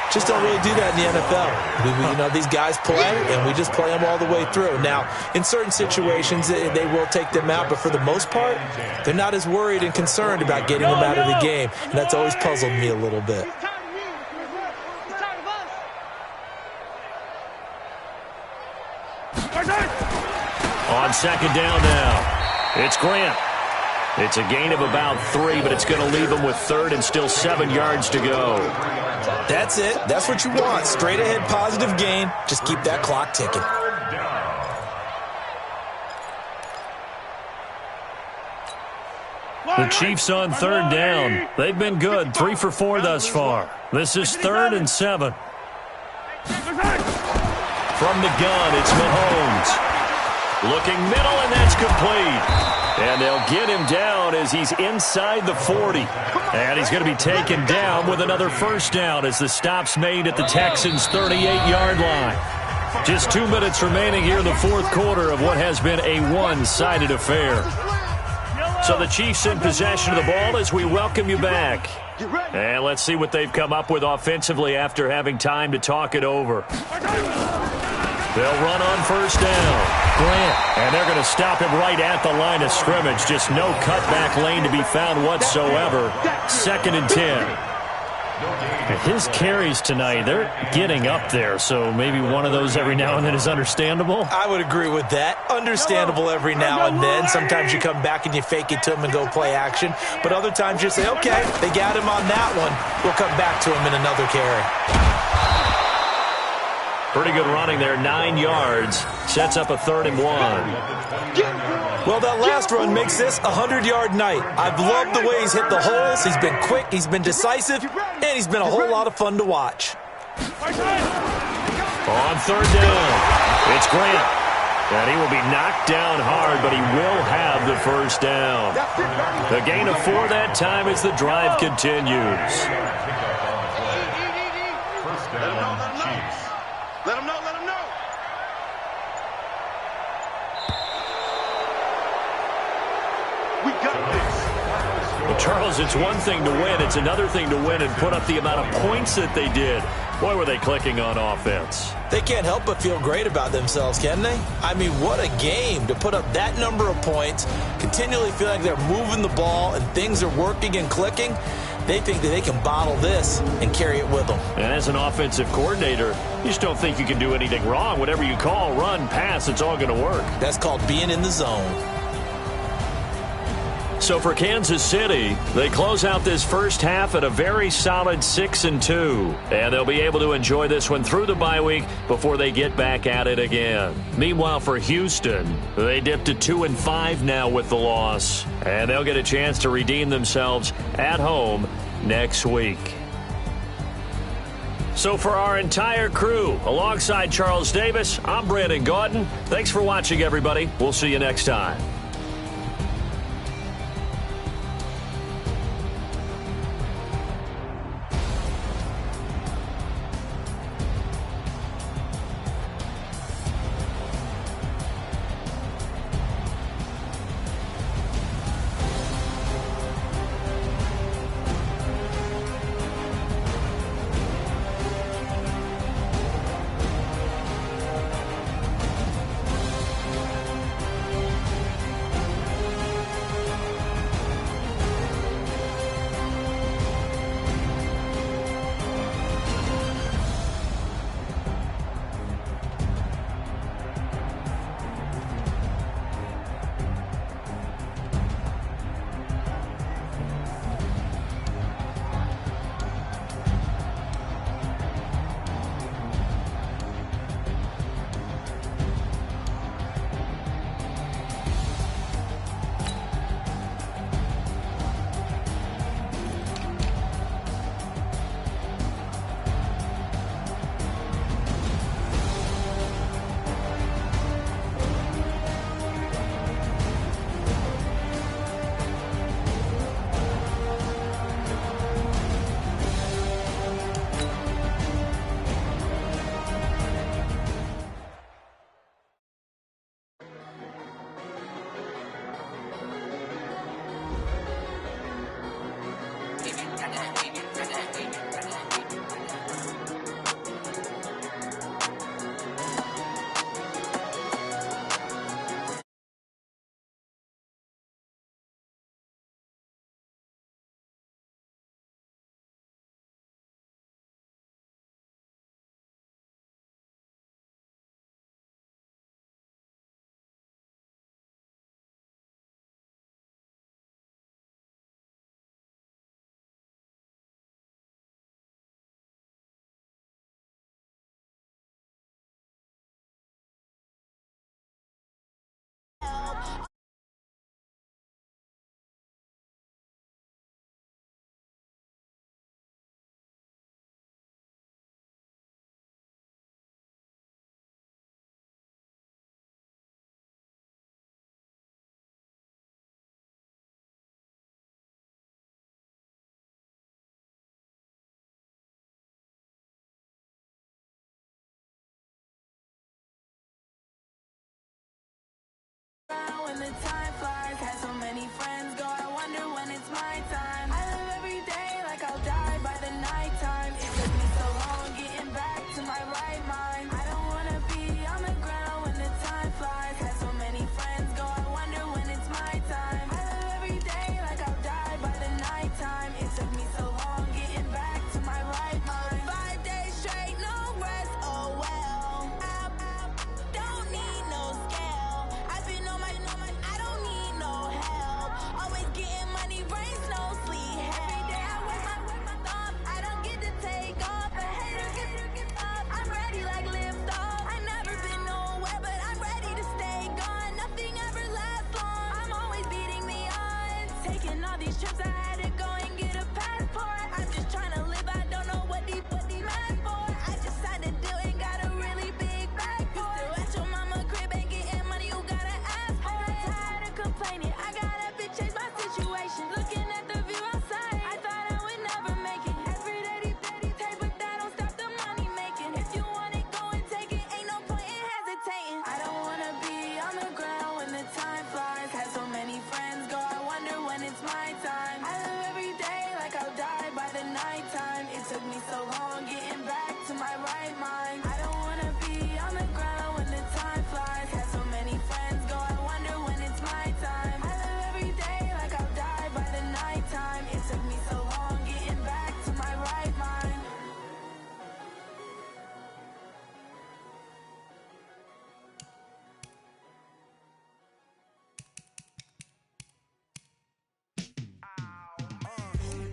just don't really do that in the NFL. These guys play, and we just play them all the way through. Now, in certain situations, they will take them out, but for the most part, they're not as worried and concerned about getting them out of the game. And that's always puzzled me a little bit. On 2nd down now, it's Grant. It's a gain of about 3, but it's going to leave him with 3rd and still 7 yards to go. That's it. That's what you want. Straight ahead positive gain. Just keep that clock ticking. The Chiefs on third down. They've been good, 3 for 4 thus far. This is 3rd and 7. From the gun, it's Mahomes. Looking middle, and that's complete. And they'll get him down as he's inside the 40. And he's going to be taken down with another first down as the stop's made at the Texans' 38-yard line. Just 2 minutes remaining here in the fourth quarter of what has been a one-sided affair. So the Chiefs in possession of the ball as we welcome you back. And let's see what they've come up with offensively after having time to talk it over. They'll run on first down. Grant. And they're going to stop him right at the line of scrimmage. Just no cutback lane to be found whatsoever. 2nd and 10. His carries tonight, they're getting up there, so maybe one of those every now and then is understandable. I would agree with that. Understandable every now and then. Sometimes you come back and you fake it to him and go play action. But other times you say, okay, they got him on that one. We'll come back to him in another carry. Pretty good running there, 9 yards. Sets up a 3rd and 1. Well, that last run makes this a 100-yard night. I've loved the way he's hit the holes. He's been quick, he's been decisive, and he's been a whole lot of fun to watch. On 3rd down, it's Grant. And he will be knocked down hard, but he will have the first down. The gain of 4 that time as the drive continues. First down, Chiefs. Let him know, let him know. We got this. Well, Charles, it's one thing to win. It's another thing to win and put up the amount of points that they did. Boy, were they clicking on offense. They can't help but feel great about themselves, can they? I mean, what a game to put up that number of points, continually feel like they're moving the ball and things are working and clicking. They think that they can bottle this and carry it with them. And as an offensive coordinator, you just don't think you can do anything wrong. Whatever you call, run, pass, it's all going to work. That's called being in the zone. So for Kansas City, they close out this first half at a very solid 6-2. And they'll be able to enjoy this one through the bye week before they get back at it again. Meanwhile, for Houston, they dipped to 2-5 now with the loss. And they'll get a chance to redeem themselves at home next week. So for our entire crew, alongside Charles Davis, I'm Brandon Gaudin. Thanks for watching, everybody. We'll see you next time. time flies. Had so many friends go, I wonder when it's my time. I live every day like I'll die by the nighttime. It took me so long getting back to my right mind. I don't wanna be on the ground when the time flies. Had so many friends go, I wonder when it's my time. I live every day like I'll die by the nighttime. It took me so long getting back to my right mind. 5 days straight, no rest, oh well. I don't need no scale. I've been on my, I don't need no help. Always getting money, rains, no sleep. Every day I work my thumb. I don't get to take off. A hater get up. I'm ready like lift off. I never been nowhere, but I'm ready to stay gone. Nothing ever lasts long. I'm always beating the odds. Taking all these trips, I had to go and get a passport. I'm just trying to live. I don't know what these mad for. I just signed a deal and got a really big bag for it. Still at your mama crib and getting money, you gotta ask for it. I'm tired of complaining. I gotta bitch change my situation. Looking at the view outside, I thought I would never make it. Every day these take, but that don't stop the money making. If you want it, go and take it. Ain't no point in hesitating. I don't wanna be on the ground when the time flies. Had so many friends go, I wonder when it's my time. I live every day like I'll die by the nighttime. It took me so long getting back to my right mind. I don't wanna be on the ground when the time flies. Had so many friends go, I wonder when it's my time. I live every day like I'll die by the nighttime. It took me so long getting back to my right mind.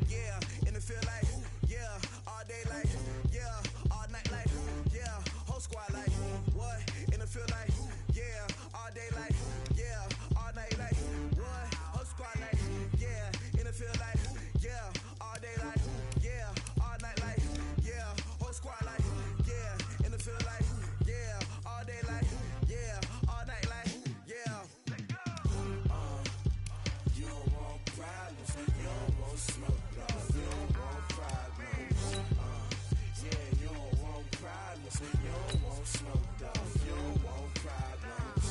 Yeah, and it feel like, yeah, all day like, yeah, all night like, yeah, whole squad like, what? And it feel like, yeah, all day like, yeah, all night like, what? Whole squad like, yeah, and it feel like, yeah, all day like, yeah, all night like, yeah, whole squad like, yeah, and it feel like, yeah, all day like, yeah, all night like, yeah. You don't want problems, you don't want smoke, dog. You don't want problems. Yeah, you don't want problems, you don't want smoke, dog. You don't want problems.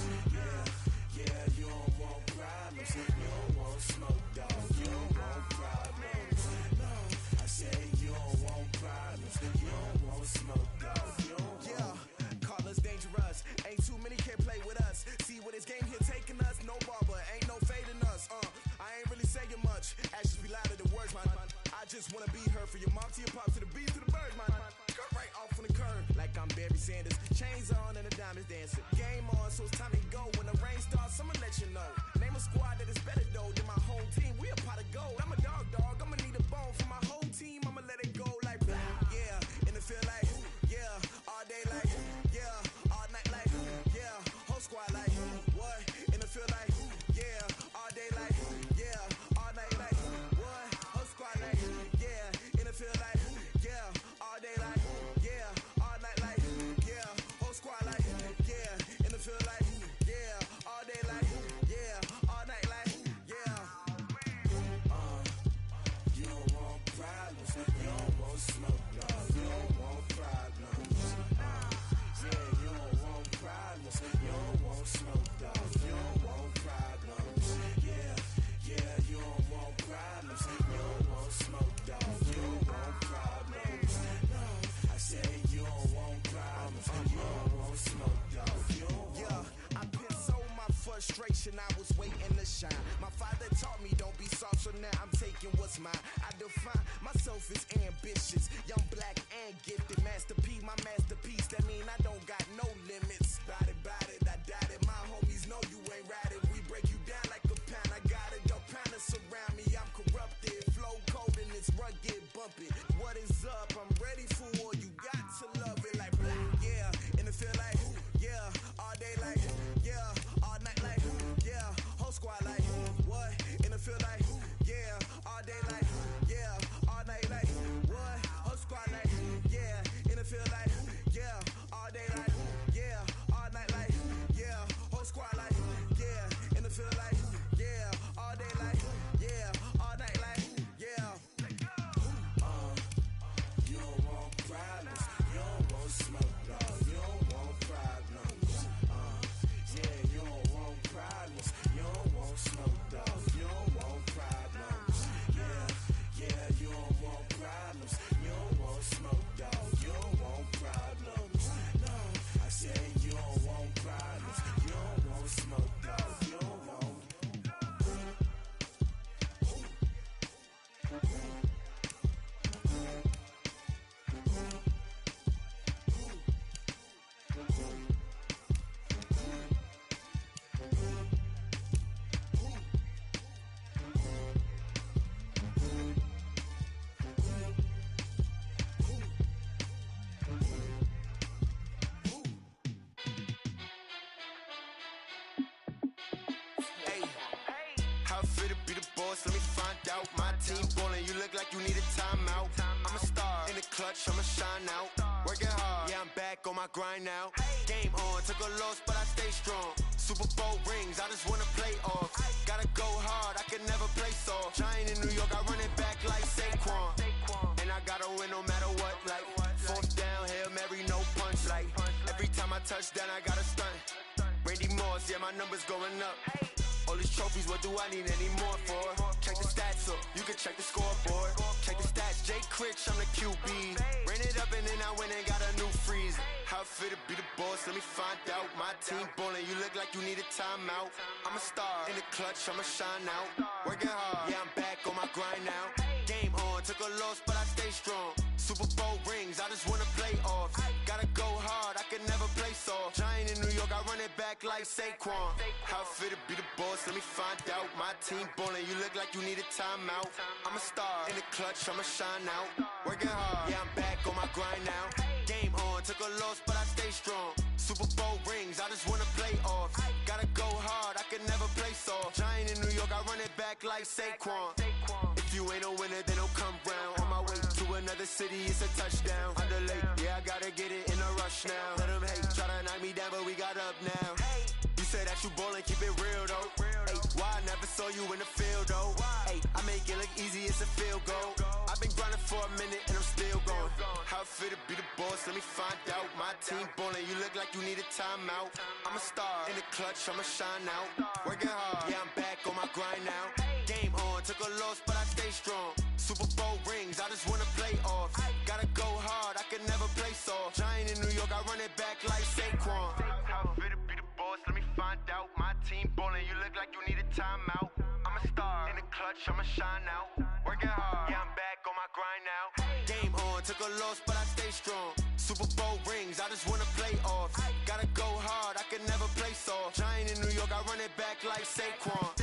Yeah, you don't want problems, you don't want smoke, dog. You don't want problems. No, I say you don't want problems, you don't want smoke, dog. You don't want. Call us dangerous. Ain't too many can play with us. See where this game here taking us. No barber, ain't no fading us. I ain't really saying much. Actions be louder than words, man. I just wanna be heard. For your mom to your pop to the beat to the birds, man. Cut right off on the curb, like I'm Barry Sanders. Chains on and the diamonds dancing. Game on, so it's time to go. When the rain starts, I'ma let you know. Name a squad that is better though than my home team. We a pot of gold. I'm a dog. I'ma need a bone for my whole team. I'ma let it go like blah. Yeah, and it feel like, yeah, all day like, yeah, all night like, yeah, whole squad like, what? And it feel like, yeah, all day like, yeah, all night like, what? Whole squad like, yeah, and it feel like, yeah, all day like, yeah, all night like, yeah, whole squad like, yeah, and it feel like, yeah, all day like, yeah, all night like, yeah. You don't want problems, you don't want smoke, dog. You don't want problems. Yeah, you don't want problems, you don't want smoke, dog. You don't want problems. Yeah, you don't want problems, you don't want smoke, dog. You don't want problems. No, I say you don't want problems, you don't want smoke, dog. You don't want. I put so my frustration, I was waiting to shine. My father taught me don't be soft, so now I'm taking what's mine. I define myself as ambitious, young, black, and gifted. Master P, my masterpiece. That mean I don't got no limits. Bout it, I doubt it. My homies know you ain't right it. We break you down like a pound. I got it, don't pound to surround me. I'm corrupted, flow cold and it's rugged, bumping. What is up? I'm ready for war. You got to love it like blah. Yeah, and it feel like, yeah, all day like, yeah, all night like, yeah, whole squad like, what? And it feel like, yeah, all day like, yeah, all night like, what? Whole squad like, yeah, and it feel like, yeah, all day like, yeah, How it feel to be the boss? Let me find out. My team ballin', you look like you need a timeout. I'm a star in the clutch, I'ma shine out. Working hard, yeah, I'm back on my grind now. Game on, took a loss, but I stay strong. Super Bowl rings, I just wanna play off. Gotta go hard, I can never play soft. Giant in New York, I run it back like Saquon. And I gotta win no matter what, like fourth down, Hail Mary, no punch. Like every time I touch down, I gotta stunt. Randy Moss, yeah, my numbers going up. All these trophies, what do I need any more for? Check the stats up, you can check the scoreboard. Check the stats, Jay Critch, I'm the QB. Ran it up and then I went and got a new freeze. How it feel to be the boss, let me find out. My team ballin', you look like you need a timeout. I'm a star in the clutch, I'ma shine out. Working hard, yeah, I'm back on my grind now. Game on, took a loss, but I stay strong. Super Bowl rings, I just wanna play off. Gotta go hard, I can never play soft. Giant in New York, I run it back like Saquon. How it feel to be the boss, let me find out. My team ballin', you look like you need a timeout. I'm a star in the clutch, I'ma shine out. Working hard, yeah, I'm back on my grind now. Game on, took a loss, but I stay strong. Super Bowl rings, I just wanna play off. Gotta go hard, I can never play soft. Giant in New York, I run it back like Saquon. If you ain't a winner, then don't come round. On my way to another city, it's a touchdown. Underlay, yeah, I gotta get it in a rush now. Let them hate, try to knock me down, but we got up now. You say that you ballin', keep it real though. Hey, why I never saw you in the field though? Hey, I make it look easy, it's a field goal. I've been grinding for a minute and I'm still going. How it feel to be the boss, let me find out. My team ballin', you look like you need a timeout. I'm a star in the clutch, I'ma shine out. Working hard, yeah, I'm back on my grind now. Game on, took a loss, but I stay strong. Super Bowl rings, I just wanna play off. Gotta go hard, I can never play soft. Giant in New York, I run it back like Saquon. How it feel to be the boss, let me find out. My team ballin', you look like you need a timeout. I'm a star in the clutch, I'ma shine out. Working hard, yeah, I'm back on my grind now. Game on, took a loss, but I stay strong. Super Bowl rings, I just wanna play off. Gotta go hard, I can never play soft. Giant in New York, I run it back like Saquon.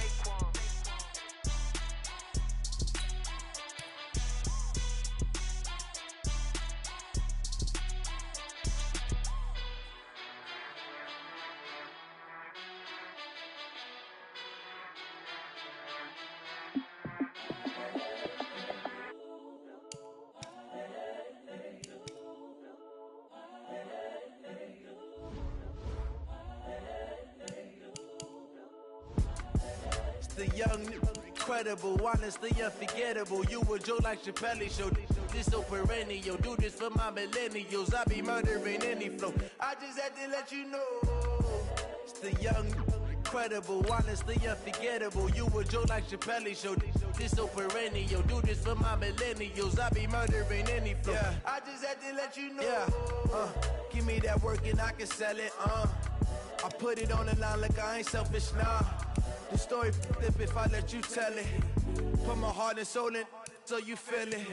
The young, incredible, honestly unforgettable. You a Joe like Chappelle show. This so perennial. Do this for my millennials. I be murdering any flow. I just had to let you know. It's the young, incredible, honestly unforgettable. You a Joe like Chappelle show. This so perennial. Do this for my millennials. I be murdering any flow. Yeah. I just had to let you know. Yeah. Give me that work and I can sell it. I put it on the line like I ain't selfish, nah. The story flip if I let you tell it. Put my heart and soul in so you feel it.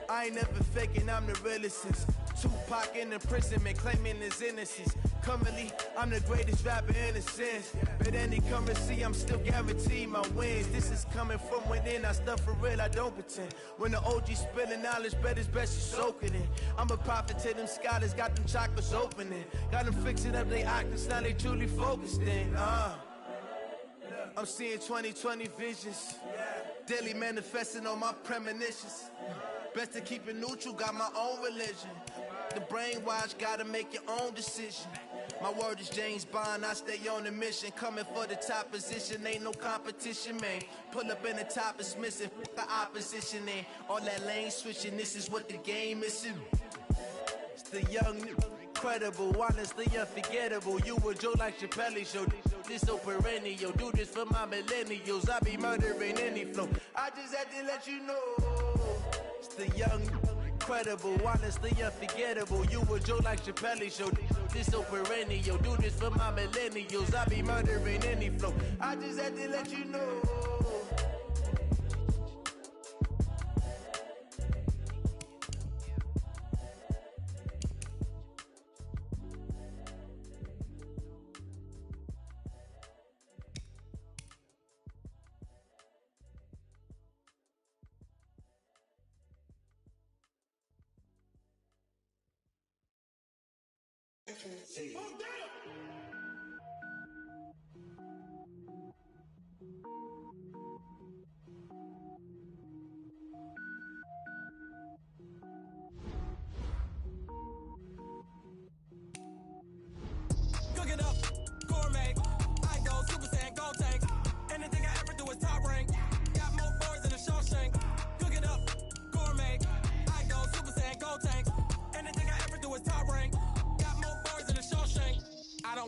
I ain't never faking, I'm the realest since Tupac in imprisonment, claiming his innocence. Currently, I'm the greatest rapper in a sense. But any currency, I'm still guaranteed my wins. This is coming from within, I stuff for real, I don't pretend. When the OG spilling knowledge, bet it's best you soak it in. I'm a prophet to them scholars, got them chakras opening. Got them fixing up they octaves, now they truly focused in. I'm seeing 2020 visions, daily manifesting on my premonitions. Best to keep it neutral, got my own religion. The brainwash, gotta make your own decision. My word is James Bond, I stay on a mission. Coming for the top position, ain't no competition, man. Pull up in the top is missing, the opposition in. All that lane switching, this is what the game is. It's the young, incredible, honestly unforgettable. You a Joe like Chappelle show. This so perennial. Do this for my millennials. I be murdering any flow. I just had to let you know. It's the young, incredible, honestly unforgettable. You a Joe like Chappelle show. This so perennial. Do this for my millennials. I be murdering any flow. I just had to let you know.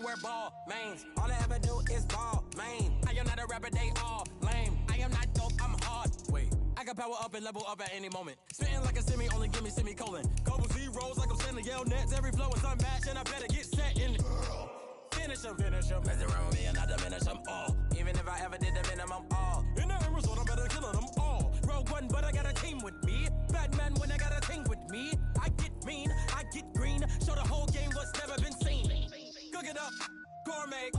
wear ball mains. All I ever do is ball, man. I am not a rapper, they all lame. I am not dope, I'm hard. Wait, I can power up and level up at any moment. Spitting like a semi, only give me semicolon. Couple zeros like I'm sending yell nets. Every flow is unmatched, and I better get set in. Finish them. Mess around with me and I diminish them all. Even if I ever did the minimum, all. In the end result, I'm better killing them all. Rogue One, but I got a team with me. Batman when I got a team with me. I get mean, I get green. Show the whole game what's never been seen. Cook it up, gourmet.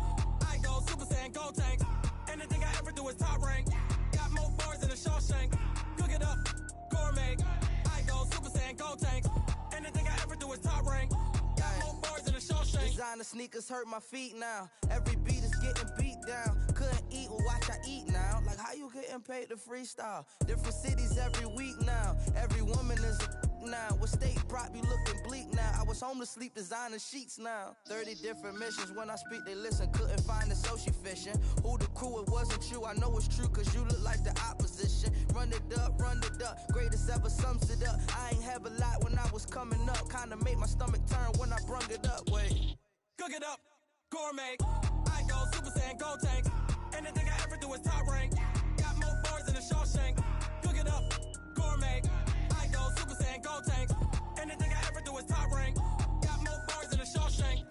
I go Super Saiyan, Gold Tank. Anything I ever do is top rank. Got more bars than a Shawshank. Cook it up, gourmet. I go Super Saiyan, Gold Tank. Anything I ever do is top rank. Got more bars than a Shawshank. Designer sneakers hurt my feet now. Every beat is getting beat down. Couldn't eat, well watch I eat now. Like how you getting paid to freestyle? Different cities every week now. Every woman is a now. What state prop you looking bleak now? I was home to sleep designer sheets now. 30 different missions. When I speak they listen. Couldn't find it, so she fishing. Who the crew? It wasn't you. I know it's true cause you look like the opposition. Run it up. Greatest ever sums it up. I ain't have a lot when I was coming up. Kinda made my stomach turn when I brung it up. Wait. Cook it up, gourmet. I go Super Saiyan, Gold Tank. Anything I ever do is top rank. Got more bars than a Shawshank. Cook it up, gourmet. I go Super Saiyan, Gold Tank. Anything I ever do is top rank. Got more bars than a Shawshank.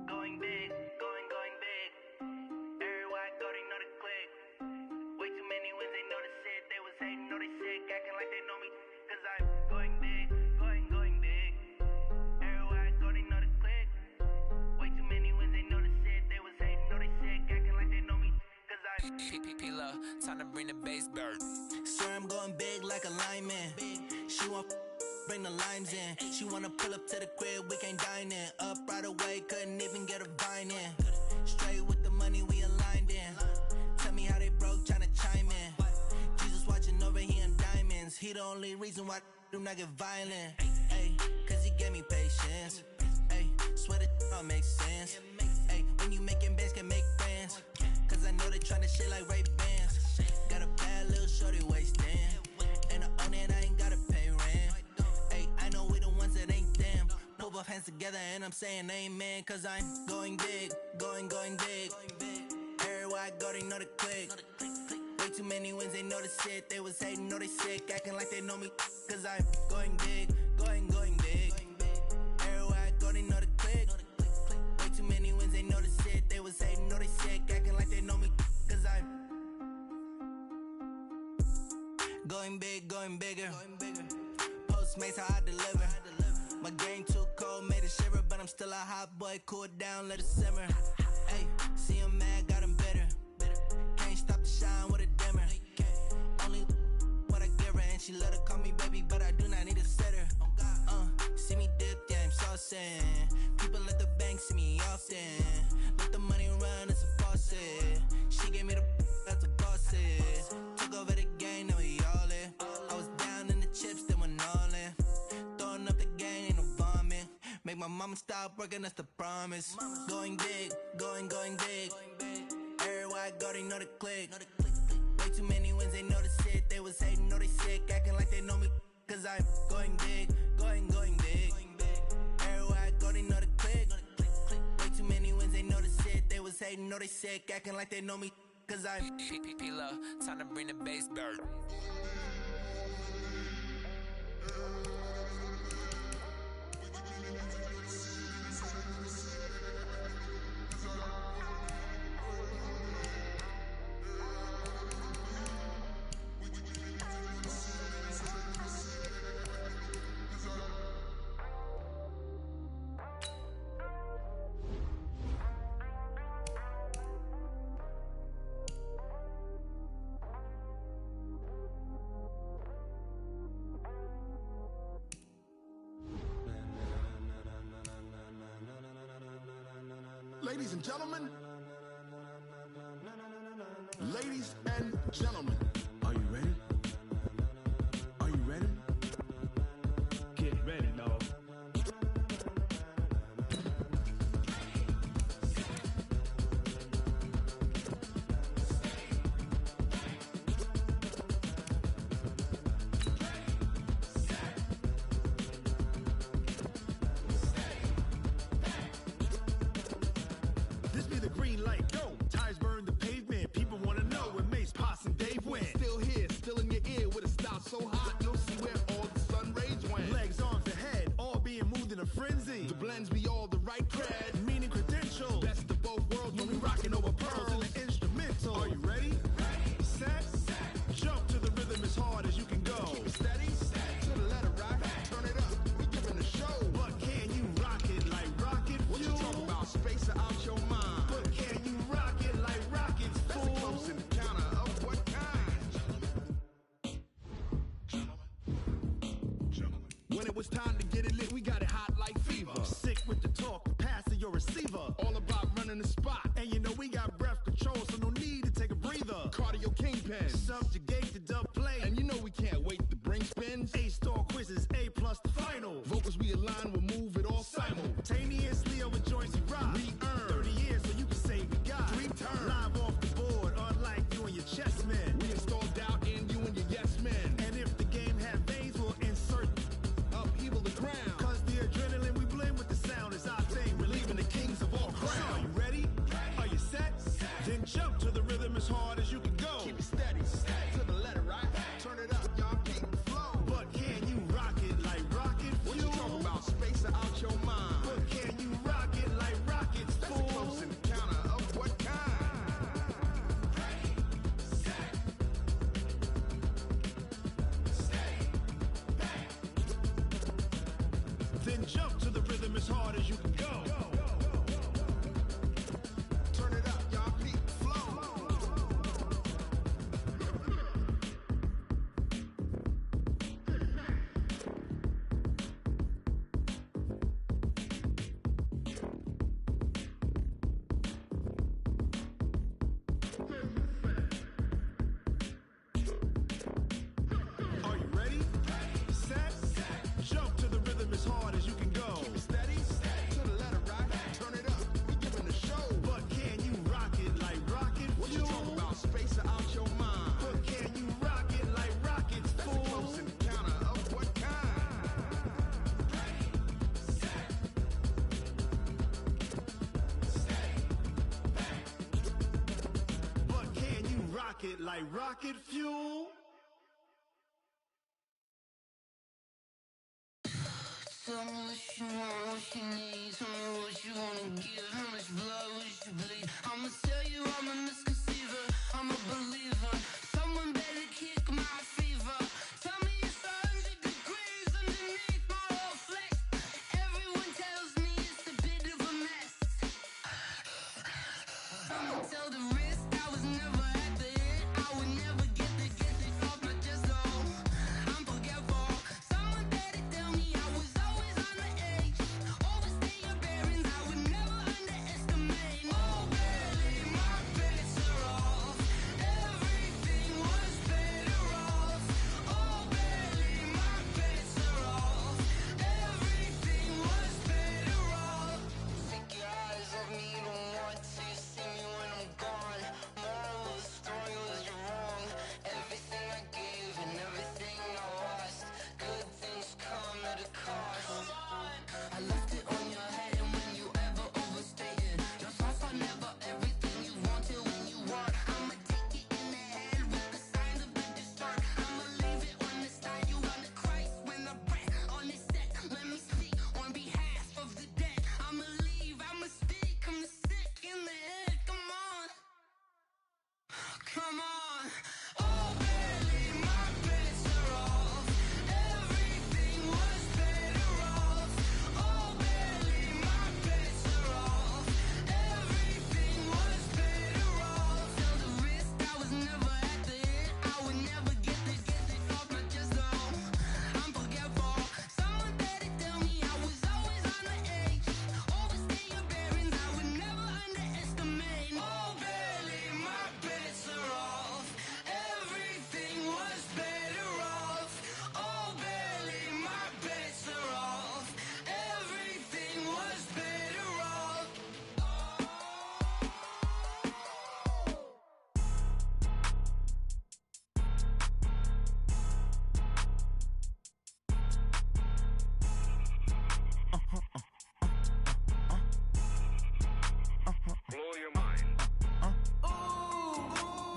Going big, going big. Everywhere I go, they know the click. Way too many wins, they know the shit. They was hating, know they sick, acting like they know me. Cause I'm going big, going big. Everywhere I go, they know the click. Way too many wins, they know the shit. They was hating, know they sick, acting like they know me. Cause I'm P-P-P-Love, time to bring the bass bird. Swear I'm going big like a lineman. She want bring the limes in. She wanna pull up to the crib, we can't dine in. Up right away, couldn't even get a vine in. Straight with the money, we aligned in. Tell me how they broke, tryna chime in. Jesus watching over here in diamonds. He the only reason why do not get violent. Ay, cause he gave me patience. Ay, swear that all makes sense. Ay, when you making bands, can make friends. Cause I know they tryna shit like Ray-Bans. Got a bad little shorty wasting. And I own it, I ain't gotta pay rent. Ay, I know we the ones that ain't them. Pull both hands together and I'm saying amen. Cause I'm going big, going big. Everywhere I go, they know the click. Way too many wins, they know the shit. They was hating, know they sick, acting like they know me. Cause I'm going big, going big. Everywhere I go, they know the click. Way too many wins, they know the shit. They was hating, know they sick, acting like they know me. Cause I'm going big, going bigger. Postmates, how I deliver. My game too cold, made it shiver. But I'm still a hot boy, cool it down, let it simmer. Ay, see him mad, got him bitter. Can't stop the shine with a dimmer. Only what I give her, and she let her call me baby, but I do not need a sitter. See me dip, yeah, I'm saucing. People at the bank see me often. Let the money run, it's a faucet. She gave me the that's a boss it. Took over the game, now we all in. I was down in the chips, then went all in. Throwing up the game, ain't no vomit. Make my mama stop working, that's the promise. Going big, going big. Everywhere I go, they know the click. Way too many wins, they know the shit. They was hating, know they sick, acting like they know me. Cause I'm going big, going big. Everywhere I go, they know the click. Way too many wins, they know the shit. They was hating, know they sick, acting like they know me. Cause I'm P-P-P-Love, time to bring the bass bird. Ladies and gentlemen, are you ready? Are you ready? Get ready, dog. frenzy. The blends be all the right cred, meaning credentials. Best of both worlds when we rockin' over pearls in the instrumental. Are you ready? Set. Jump to the rhythm as hard as you can go. Keep it steady. To the letter rock. Turn it up. We giving a show. But can you rock it like rocket fuel? What you talking about? Space out your mind. But can you rock it like rockets, fool? That's a close encounter of what kind? When it was time to get it lit, we got it hot like fever. Sick with the talk, the pass of your receiver. All about running the spot. And you know we got breath control, so no need to take a breather. Cardio kingpin. Subjugate the dub play. And you know we can't wait to bring spins. A-star quizzes, A+ the final. Vocals we align, we'll move it all simultaneously over joints we rock. We earn 30 years, so you can say we got 3 turns. Live off the board, unlike you and your chess men. We installed doubt in you and your yes men. And if the game had veins, we'll insert upheaval the ground. Cause the adrenaline we blend with the sound is our thing. Relieving the kings of all crowns. So are you ready? Are you set? Then jump to the rhythm as hard as you can go. Keep it steady. To the letter, right? Turn it up, y'all keep the flow. But can you rock it like rocket fuel? What you talking about? Space out your mind. But can you rock it like rockets, fool? That's a close encounter of what kind? Then jump to the rhythm as hard as you can go. Turn it up, y'all keep the flow. Are you ready? Set. Jump to the rhythm as hard as you can go. Keep it steady. To the letter rock. Turn it up. We giving a show. But can you rock it like rocket fuel? What you talking about? Space out your mind. But can you rock it like rockets, fool? That's a close encounter of what kind? But can you rock it like rocket fuel? Tell me what you want, what you need. Tell me what you wanna give. How much blood would you bleed? I'ma tell you I'm a misconceiver. I'm a believer. Someone better kick my fever. Tell me it's 100 degrees underneath my whole flesh. Everyone tells me it's a bit of a mess. I'ma tell the risk I was never at the hit. I would never get it off my chest though. I'm forgetful. Someone better tell me I was always on the edge. Overstay your bearings, I would never underestimate. Oh, barely, my bets are off. Everything was better off. Oh, barely, my bets are off. Everything was better off. Take your eyes off me, don't want to see me when I'm gone. Moral of the story was you're wrong. Everything I gave and everything I lost. Good things come at a cost. I left it on your head, and when you ever overstay it, your thoughts are never everything you wanted when you want. I'ma take it in the head with the signs of the distort. I'ma leave it on the side. You on the Christ when the breath on this set. Let me speak on behalf of the dead. I'ma leave, I'ma speak. I'm sick in the head. Come on, come on. Oh, barely, my bets are off. Everything was better off. Oh, barely, my bets are off. Everything was better off. Tell the risk I was never at the hit. I would never get it off my chest though. I'm forgetful. Someone better tell me I was always on the edge. Overstay your bearings, I would never underestimate. Oh, barely, my bets are off. Everything was better off. Oh, barely, my bets are off. Everything was better off. Blow your mind.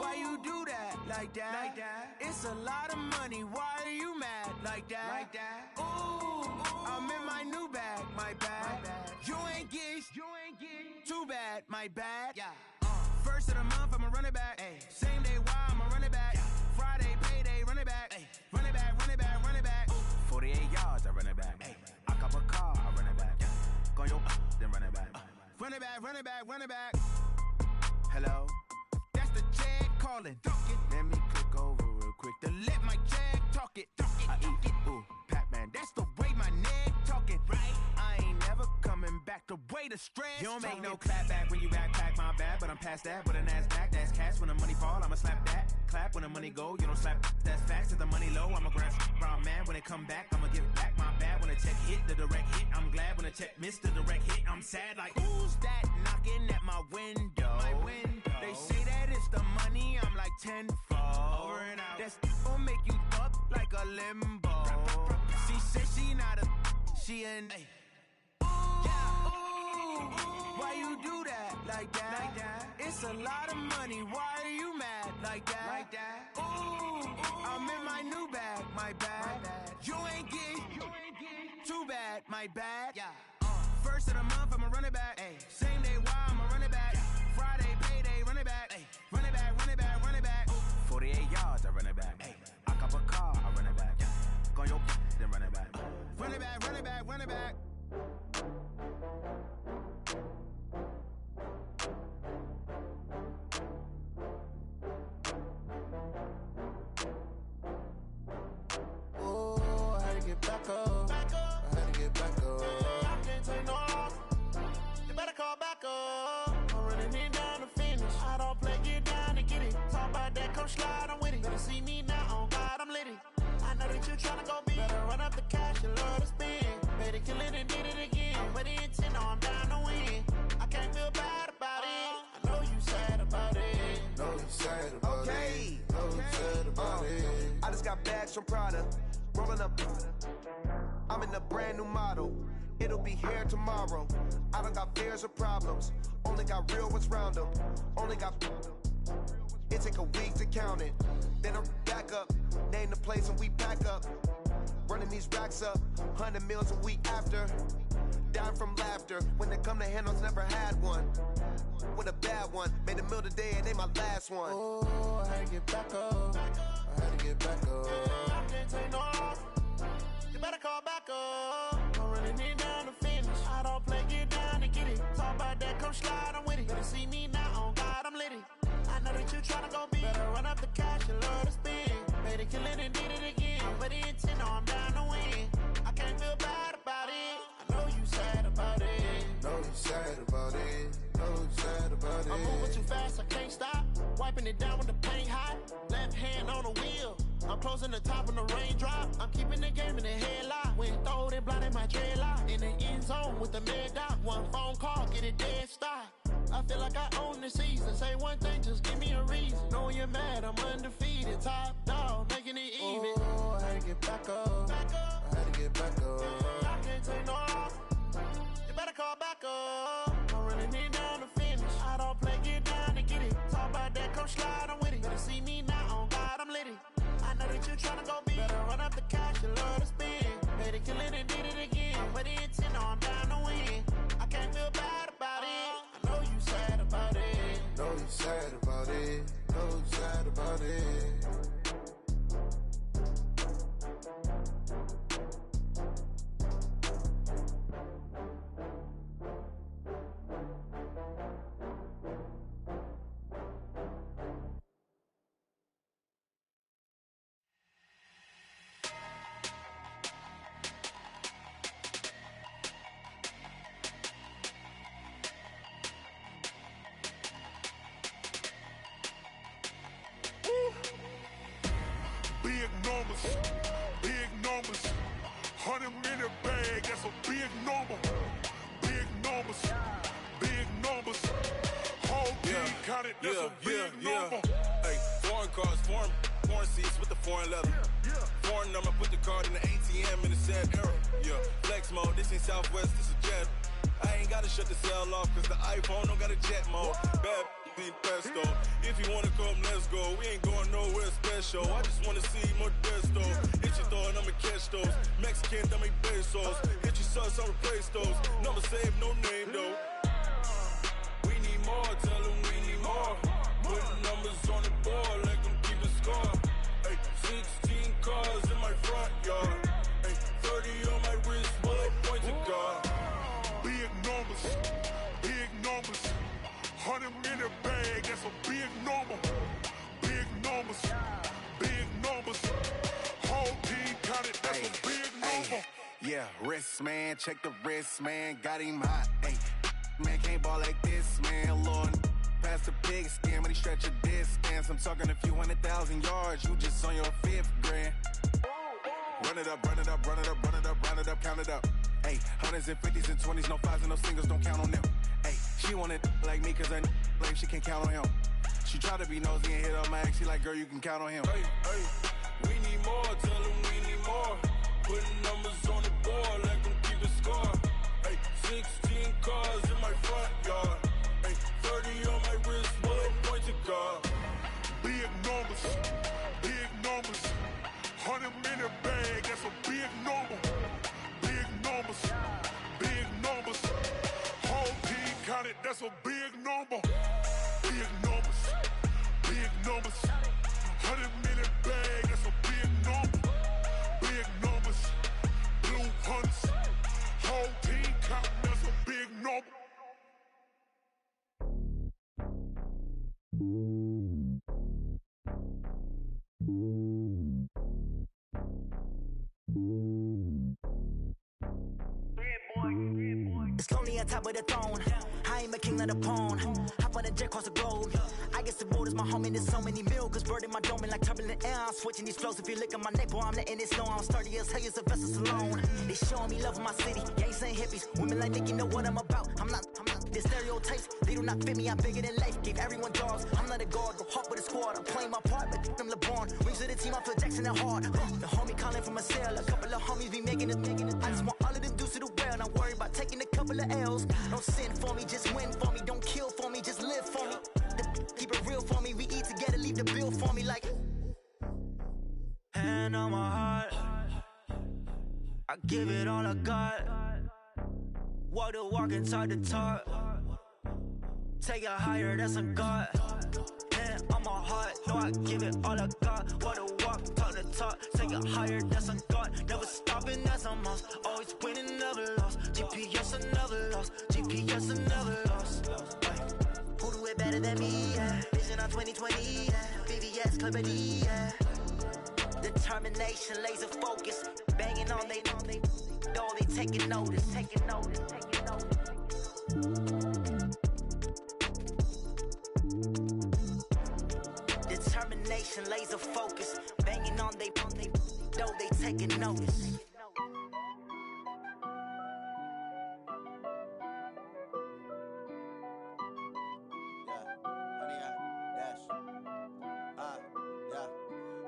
Why you do that? Like that? Like that? It's a lot of money. Why are you mad? Like that? Like that? Ooh, I'm in my new bag. My ain't get too bad, my bad. Yeah. First of the month, I'ma run it back. Ay. Same day, why I'ma run it back. Yeah. Friday, payday, run it back. Ay. Run it back, run it back, run it back. 48 yards, I run it back. Ay. I cop a car, I run it back. Yeah. Go your then run it back. Run it back, run it back, run it back. Hello, that's the jag calling. Let me click over real quick to let my jag talk it. I eat it, ooh, Pac-Man, that's the way my neck talking. Right, I ain't never coming back. The way the stress. You don't make no clap back when you backpack, my bad, but I'm past that. But an ass back, that's cash. When the money fall, I'ma slap that. Clap when the money go, you don't slap. That's facts. If the money low, I'ma grab brown man. When it come back, I'ma give it back. My bad when the check hit, the direct hit. I'm glad when the check missed the direct hit. I'm sad like who's that knocking at my window? My window. They say that it's the money. I'm like tenfold. Over and out. That's gon' make you up like a limbo. She said she not a. She an. Ay. Why you do that like that? Like that? It's a lot of money. Why are you mad like that? Like that? Ooh, I'm in my new bag, my bad. You ain't get too bad, my bad. Yeah. First of the month, I'ma run it back. Ay. Same day, why I'ma run it back. Friday, payday, run it back. Ay. Run it back, run it back, run it back. 48 yards, I run it back. Ay. I cop a car, I run it back. Go your then run it back. Run it back, run it back, run it back. Back up. I had to get back up. I can't take no loss. You better call back up. I'm running it down to finish. I don't play, get down to get it. Talk about that, come slide, I'm with it. Better see me now, on God, I'm litty. I know that you tryna go big. Better run up the cash, you love to spend. Better kill it and did it again. I'm with the intent, I'm down to win. I can't feel bad about it. I know you sad about it. Know you sad about it. Know you sad about it. I just got bags from Prada. Rolling up, I'm in a brand new model. It'll be here tomorrow. I don't got fears or problems. Only got real ones round them. Only got. It take a week to count it. Then I'm back up. Name the place and we pack up. Running these racks up. 100 meals a week after. Down from laughter. When they come to handles, never had one. With a bad one. Made a meal today and they my last one. Oh, I had to get back up. I had to get back up. I can't take no loss. You better call back up. I'm running it down to finish. I don't play, get down to get it. Talk about that, come slide, I'm with it. Better see me now, on God, I'm litty. I know that you tryna go big. Better run up the cash, you love to spend. Better kill it and did it again. But the intent, I'm down to win. I can't feel bad about it. I know you sad about it. Know you sad about it. Know you sad about it. I'm moving too fast, I can't stop. Wiping it down with the paint hot. Left hand on the wheel. I'm closing the top when the raindrop. I'm keeping the game in the headlock. When throwed it blind in my dreadlock. In the end zone with the mad dot. One phone call, get it dead stop. I feel like I own the season. Say one thing, just give me a reason. Knowing you're mad, I'm undefeated. Top dog, making it even. Oh, I had to get back up. I had to get back up. I can't take no loss. You better call back up. I'm running it down to finish. I don't play, get down to get it. Talk about that, come slide, I'm with it. Better see me now, on God, I'm litty. I know that you tryna go big. Better run up the cash, you love to spend. Better kill it and did it again. But the intent, I'm down to win. I can't feel bad about it. I know you sad about it. Know you sad about it. Know you sad about it. Big numbers, 100-minute bag, that's a big number. Big numbers, whole team counted, that's a big number. Hey, foreign cars, foreign seats with the foreign leather. Foreign number, put the card in the ATM in the sad era. Yeah, flex mode, this ain't Southwest, this is jet. I ain't gotta shut the cell off, cause the iPhone don't got a jet mode. Bad be pesto. If you wanna come, let's go. We ain't going nowhere special. I just wanna see more desto. Hit your throw and I'ma catch those. Mexican, dummy pesos. Hit your us, I'll replace those. Number save, no name though. We need more, tell them we need more. Putting numbers on the board, let them keep a score. Ay, 16 cars in my front yard. Ay, 30 on my wrist, bullet point to God. Big numbers, big numbers. 100 in the bag, that's a big number. Big numbers, big numbers. Whole team counted, that's a big number. Yeah, wrist man, check the wrist man, got him hot. Ay, man can't ball like this, man. Lord, past the pig skin when he stretch a distance. I'm talking a few 100,000 yards, you just on your 5th grand. Run it up, run it up, run it up, run it up, run it up, count it up. Ay, hundreds and 50s and 20s, no 5s and no singles, don't count on them. Ay, she wanted like me cause I like she can count on him. She tried to be nosy and hit up my ex, she like, girl, you can count on him. Hey, hey, we need more, tell them we need more. Putting numbers on the board, let them keep a score. Hey, 16 cars in my front yard. Hey, 30 on my wrist, bullet point to God. Big numbers, big numbers. 100 in the bag, that's a big number. Big numbers, big numbers. Whole team counted, that's a big number. Big numbers, big numbers. 100 in the bag, that's a big number. Big numbers, blue hunts. Whole team counting, that's a big number. It's lonely on top of the throne. I ain't a king of the pawn. Hop on a jet across the globe. I guess the road is my home and there's so many milkers burning my dome like turbulent air. I'm switching these flows. If you look at my neck, boy, I'm letting it slow. I'm sturdy as hell, it's a vessel alone. They showing me love in my city. Gangs ain't hippies. Women like Nicky know what I'm about. I'm not. The stereotypes, they do not fit me. I'm bigger than life. Give everyone jobs. I'm not a guard. Go hard with a squad. I'm playing my part, but I'm LeBron. Wings of the team, I feel Jackson and hard. The homie calling from a cell. A couple of homies be making it. I just want all of them dudes to the well. Not worry about taking a couple of L's. Don't sin for me, just win for me. Don't kill for me, just live for me. Keep it real for me. We eat together, leave the bill for me like. Hand on my heart, I give it all I got. Walk the walk and talk the talk. Take it higher, that's a God. Hand on my heart, no, I give it all I got. Walk the walk, talk the talk. Take it higher, that's a God. Never stopping, that's a must. Always winning, never lost. GPS, I never lost. GPS, I never lost. Who do it better than me? Yeah. Vision on 2020. Yeah. VVS, Clarity. Yeah. Determination, laser focus. Banging on they door, they taking notice. Taking notice. Taking notice. Determination, laser focus. Banging on they door, they taking notice.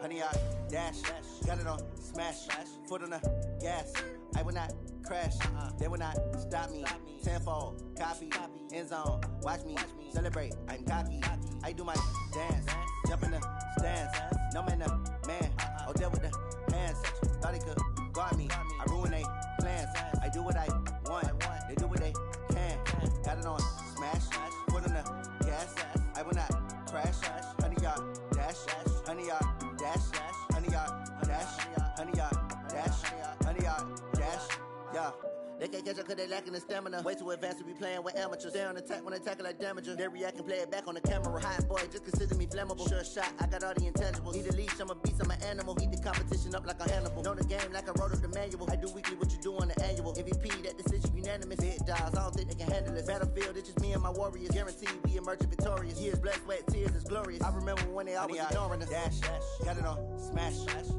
Honey, I dash, got it on smash, foot on the gas. I will not crash, they will not stop me. Tenfold, copy, end zone, watch me celebrate. I'm cocky, I do my dance, jump in the stands. No man, man, oh there with the hands. Thought he could guard me, I ruin they plans. I do what I want, they do what they can. Got it on smash, foot on the gas. I will not crash, honey, y'all dash, honey, y'all dash, honey, y'all dash, honey, y'all dash, honey, y'all dash, yeah. They can't catch up cause they lacking the stamina. Way too advanced to be playing with amateurs. Stay on attack when they tackle like damager. They react and play it back on the camera. Hot boy, just consider me flammable. Sure shot, I got all the intangibles. Need a leash, I'm a beast, I'm an animal. Heat the competition up like a Hannibal. Know the game like I wrote up the manual. I do weekly what you do on the annual. MVP, that decision unanimous. Hit dials, I don't think they can handle it. Battlefield, it's just me and my warriors. Guaranteed we emerging victorious. Years, blood, sweat, tears, is glorious. I remember when they always ignoring us. Dash, got it on smash,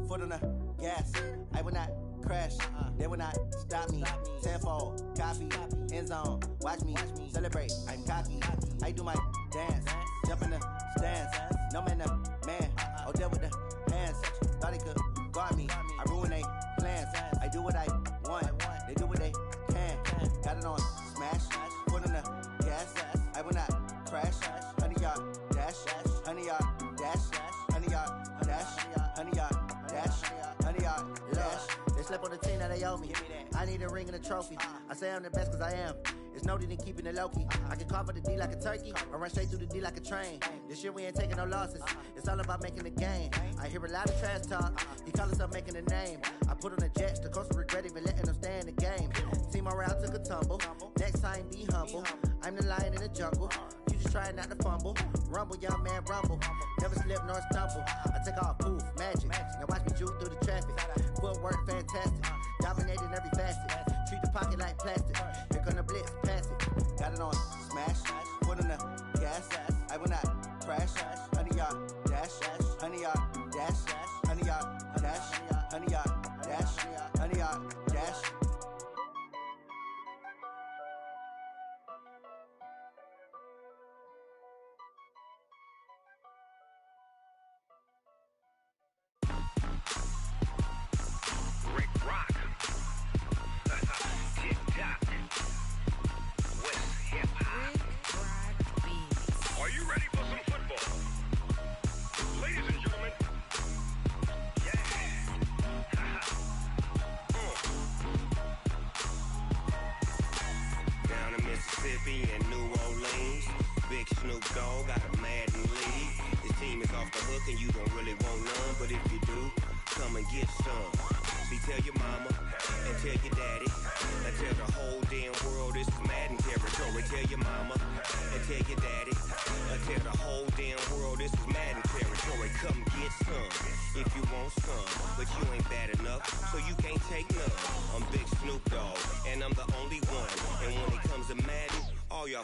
foot on the gas. I will not crash, they will not stop me. Tenfold, copy, end zone, watch me celebrate. I'm cocky, I do my dance, jump in the stands. No man, man, oh there with the hands. Thought he could guard me, I ruin they plans. I do what I want, they do what they can. Got it on smash, foot on the gas. I will not crash, honey, y'all dash, honey, y'all dash, honey, y'all dash, honey, y'all dash, honey, y'all dash. They slept on the team that they owe me. I need a a ring and a trophy. I say I'm the best cause I am. It's noted in keeping it low-key. I can carve for the D like a turkey, or run straight through the D like a train. This year we ain't taking no losses. It's all about making the game. I hear a lot of trash talk. He call himself making a name. I put on the Jets, the coach regret even letting them stay in the game. Team morale took a tumble. Next time be humble. I'm the lion in the jungle. You just trying not to fumble. Rumble, young man, rumble. Never slip nor stumble. I take off, poof, magic. Now watch me juke through the traffic. Footwork fantastic. Dominating every facet. Treat the pocket like plastic. Here come the blitz, pass it. Got it on smash. Put on the gas. I will not crash. Honey yard dash. Honey yard dash. Honey yard dash. Honey yard dash. Honey yard dash.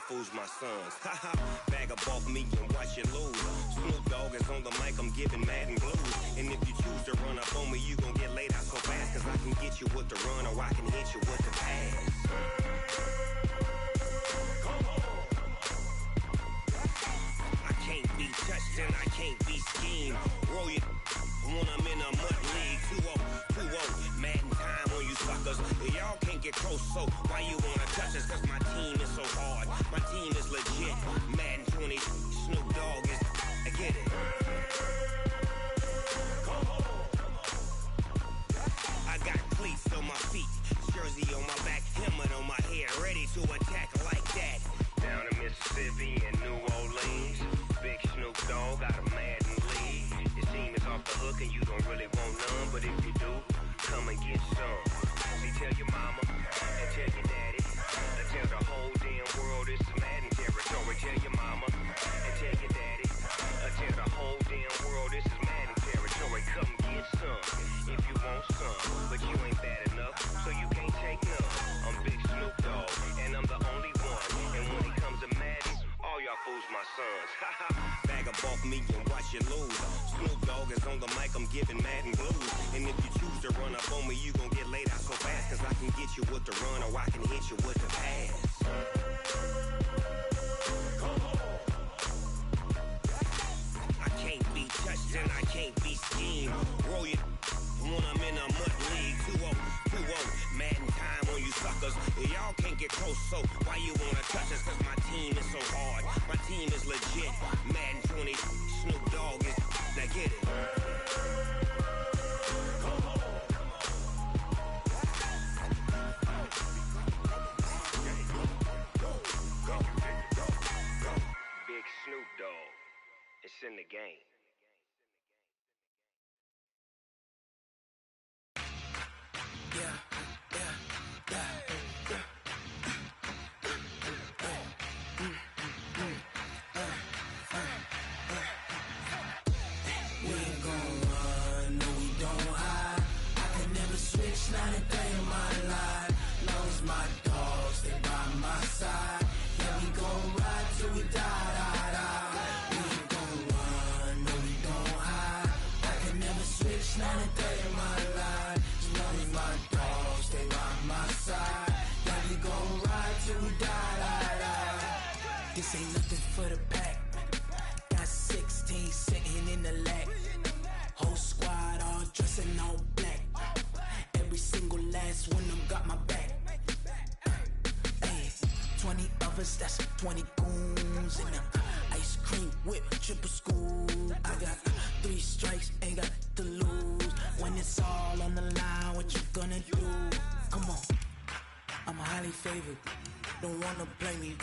Fools my sons. Haha, bag up off me and watch you lose. Snoop Dogg is on the mic, I'm giving Madden blues. And if you choose to run up on me, you gon' get laid out so fast. Cause I can get you with the run or I can hit you with the pass. I can't be touched and I can't be schemed. Roll you when I'm in a mud league. 2-0, Madden time on you suckers. Y'all can't get close, so why you wanna touch us? Cause my team is so hard. My team is legit. Madden 20, Snoop Dogg is. I get it. I got cleats on my feet, jersey on my back, helmet on my head, ready to attack like that. Down in Mississippi and New Orleans, big Snoop Dogg got a Madden league. Your team is off the hook and you don't really want none, but if you do, come and get some. See, tell your mama and tell your daddy. Tell the whole damn world it's Madden territory. Tell your mama and tell your daddy. Tell the whole damn world this is Madden territory. Come get some if you want some, but you ain't bad enough, so you can't take none. I'm Big Snoop Dogg, and I'm the only one. And when it comes to Madden, all y'all fools my sons. Bag up off me and watch you lose. Snoop Dogg is on the mic, I'm giving Madden blues. And if you choose to run up on me, you gon' get laid out so fast. Cause I can get you with the run or I can hit you with the pass. I can't be touched and I can't be schemed. Roll you when I'm in a mud league. 2-0, Madden time on you suckers. Y'all can't get close, so why you wanna touch us? Cause my team is so hard. My team is legit. Madden 20, Snoop Dogg is. Now get it. Big Snoop Dogg. It's in the game. Not a day in my life. Long as my dogs, they by my side. Yeah, we gon' ride till we die. We ain't gon' run, no, we don't hide. I can never switch, not a day in my life. As long as my dogs, they by my side. Yeah, we gon' ride till we die. This ain't nothing for the pack. Got 16 sitting in the lap. Whole squad all dressing all black. Every single last one of them got my back. Hey, 20 of us, that's 20 goons. And ice cream whip, triple school. I got 3 strikes, ain't got to lose. When it's all on the line, what you gonna do? Come on. highly favored. Don't wanna blame me,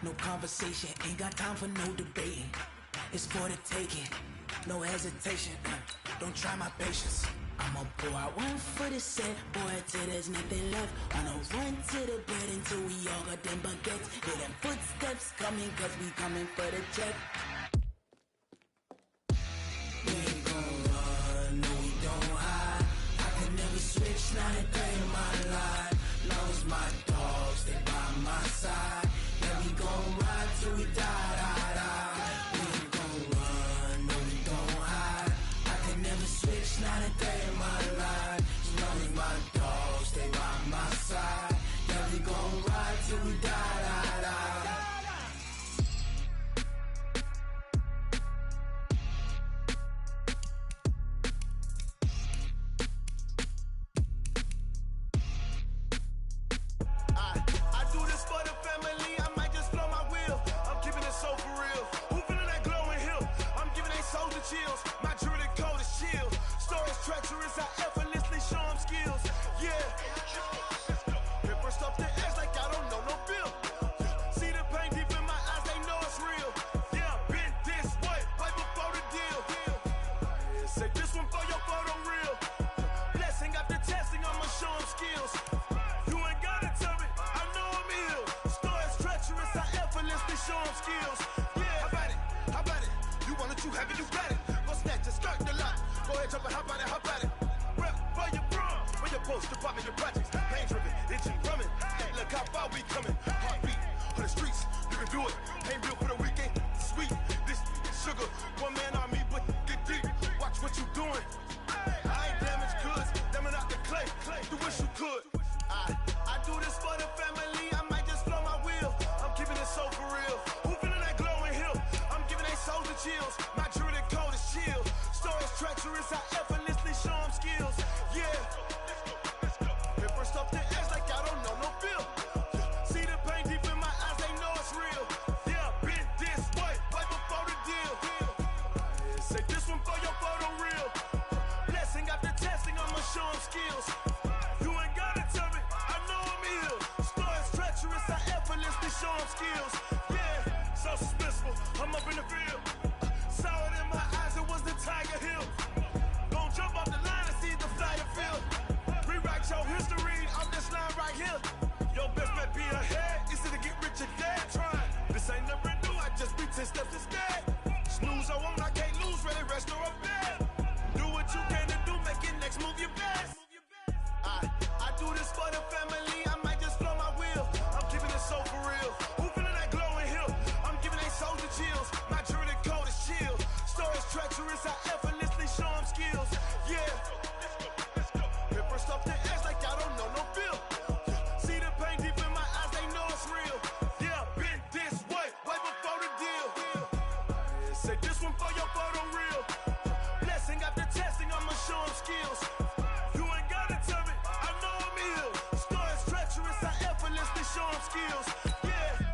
no conversation, ain't got time for no debating. It's for the taking, no hesitation, don't try my patience. I'ma pour out one for the set, boy, till there's nothing left. Wanna run to the bed until we all got them baguettes. Hear them footsteps coming, cause we coming for the check. We ain't gon' run, no we don't hide. I can never switch, not a day in my life. Knows my dogs, they by my side. Yeah, we gon' ride till we die, die, die. We ain't gon' run, no we don't hide. I can never switch, not a day in my life. Knows my dogs, they by my side. Yeah, we gon' ride till we die, die, die. I do this for the family, I might just blow my wheel. I'm keeping it so for real. Who feeling that glowing hill? I'm giving they soldier chills. My jewelry coat is chill. Stories treacherous, I effortlessly show them skills. Yeah. Hit first off the edge like I don't know no bill. See the pain deep in my eyes, they know it's real. Yeah, been this way, right before the deal. Say this one for your photo reel. Blessing after testing, I'ma show them skills. You ain't gotta tell me, I know I'm ill. Stories treacherous, I effortlessly show them skills. Yeah, how about it? How about it? You want it, you have it, you got it. Go snatch it, skirt the lot. Go ahead, jump it, how about it? How about it? Rep for your bro, for your post, department, your projects. Pain driven, itchy, drumming. Hey, look how far we coming. Heartbeat on the streets, you can do it. Ain't real for the weekend, sweet. This sugar, one man army, but get deep. Watch what you doing. I ain't damaged goods, them out the clay. You wish you could. I do this for the family, I might just blow my wheel. I'm keeping it so for real. Who feeling that glowing hill? I'm giving they soldier chills. My jewelry coat is chill. Stories treacherous, I effortlessly show them skills. Yeah. Hit first off the edge like I don't know no bill. See the pain deep in my eyes, they know it's real. Yeah, been this way, right before the deal. Say this one for your photo reel. Blessing after testing, I'ma show them skills. You ain't gotta tell me, I know I'm ill. Stories treacherous, I effortlessly show them skills. Yeah, so suspenseful, I'm up in the field. Saw it in my eyes, it was the Tiger Hill. Gon' jump off the line and see the flyer field. Rewrite your history off this line right here. Your best bet be ahead, easy to get rich or dead. Trying, this ain't never new, I just be 10 steps instead. Snooze, I won't, I can't lose, ready, rest or a bed. Do what you can to do, make it next move your best. I do this for the family, I might just blow my wheel. I'm keeping it so for real. Who feeling that glowing hill? I'm giving they soldier chills. My jewelry coat is chill. Stories treacherous, I effortlessly show them skills. Yeah. Hit first off the edge like I don't know no bill. See the pain deep in my eyes, they know it's real. Yeah, been this way, right before the deal. Say this one for your photo reel. Blessing after testing, I'ma show them skills. You ain't gotta tell me, I know I'm ill. Stories treacherous, I effortlessly show them skills. Yeah.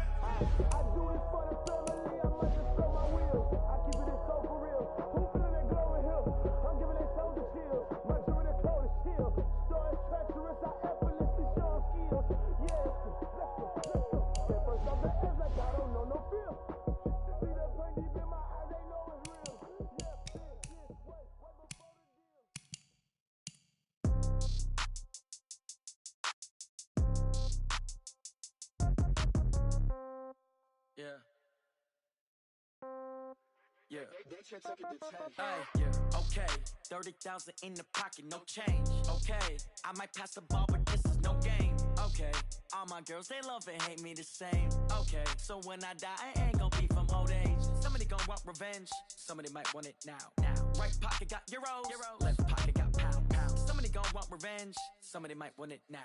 I do this for the family, I might just blow my wheel. I keep it so for real. Who feeling that glowing hill? I'm giving they soldier chills. My jewelry coat is chill. Stories treacherous, I effortlessly show them skills. Yeah. Let's go. Get first off the edge like I don't know no feel. See the pain deep in my eyes, they know it's real. Yeah, this way, right before the deal. Yeah. Yeah. Hey, yeah. Okay. 30,000 in the pocket, no change. Okay. I might pass the ball, but this is no game. Okay. All my girls, they love and hate me the same. Okay. So when I die, I ain't gonna be from old age. Somebody gonna want revenge. Somebody might want it now. Right pocket got euros. Left pocket got pounds. Somebody gonna want revenge. Somebody might want it now.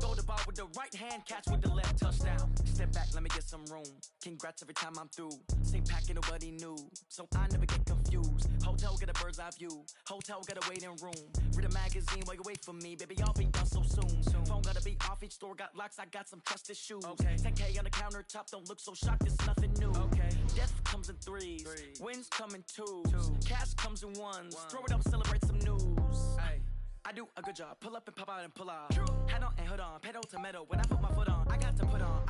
Throw the ball with the right hand, catch with the left, touchdown. Step back, let me get some room. Congrats every time I'm through. Same packing, nobody new. So I never get confused. Hotel get a bird's eye view. Hotel got a waiting room. Read a magazine while you wait for me. Baby, I'll be done so soon. Phone gotta be off, each store got locks. I got some trusted shoes. Okay. 10K on the countertop, don't look so shocked, it's nothing new. Okay. Death comes in threes. Wins come in twos. Cash comes in ones. Throw it up, celebrate some news. Ay. I do a good job. Pull up and pop out and pull out. Hat on and hood on. Pedal to metal when I put my foot on.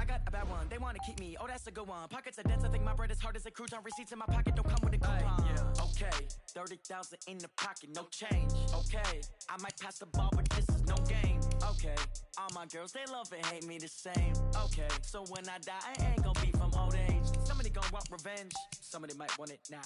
I got a bad one, they wanna keep me, oh that's a good one. Pockets are dense, I think my bread is hard as a crouton. Receipts in my pocket don't come with a coupon. Yeah. Okay, 30,000 in the pocket, no change. Okay, I might pass the ball, but this is no game. Okay, all my girls, they love and hate me the same. Okay, so when I die, I ain't gonna be from old age. Somebody gon' want revenge, somebody might want it now.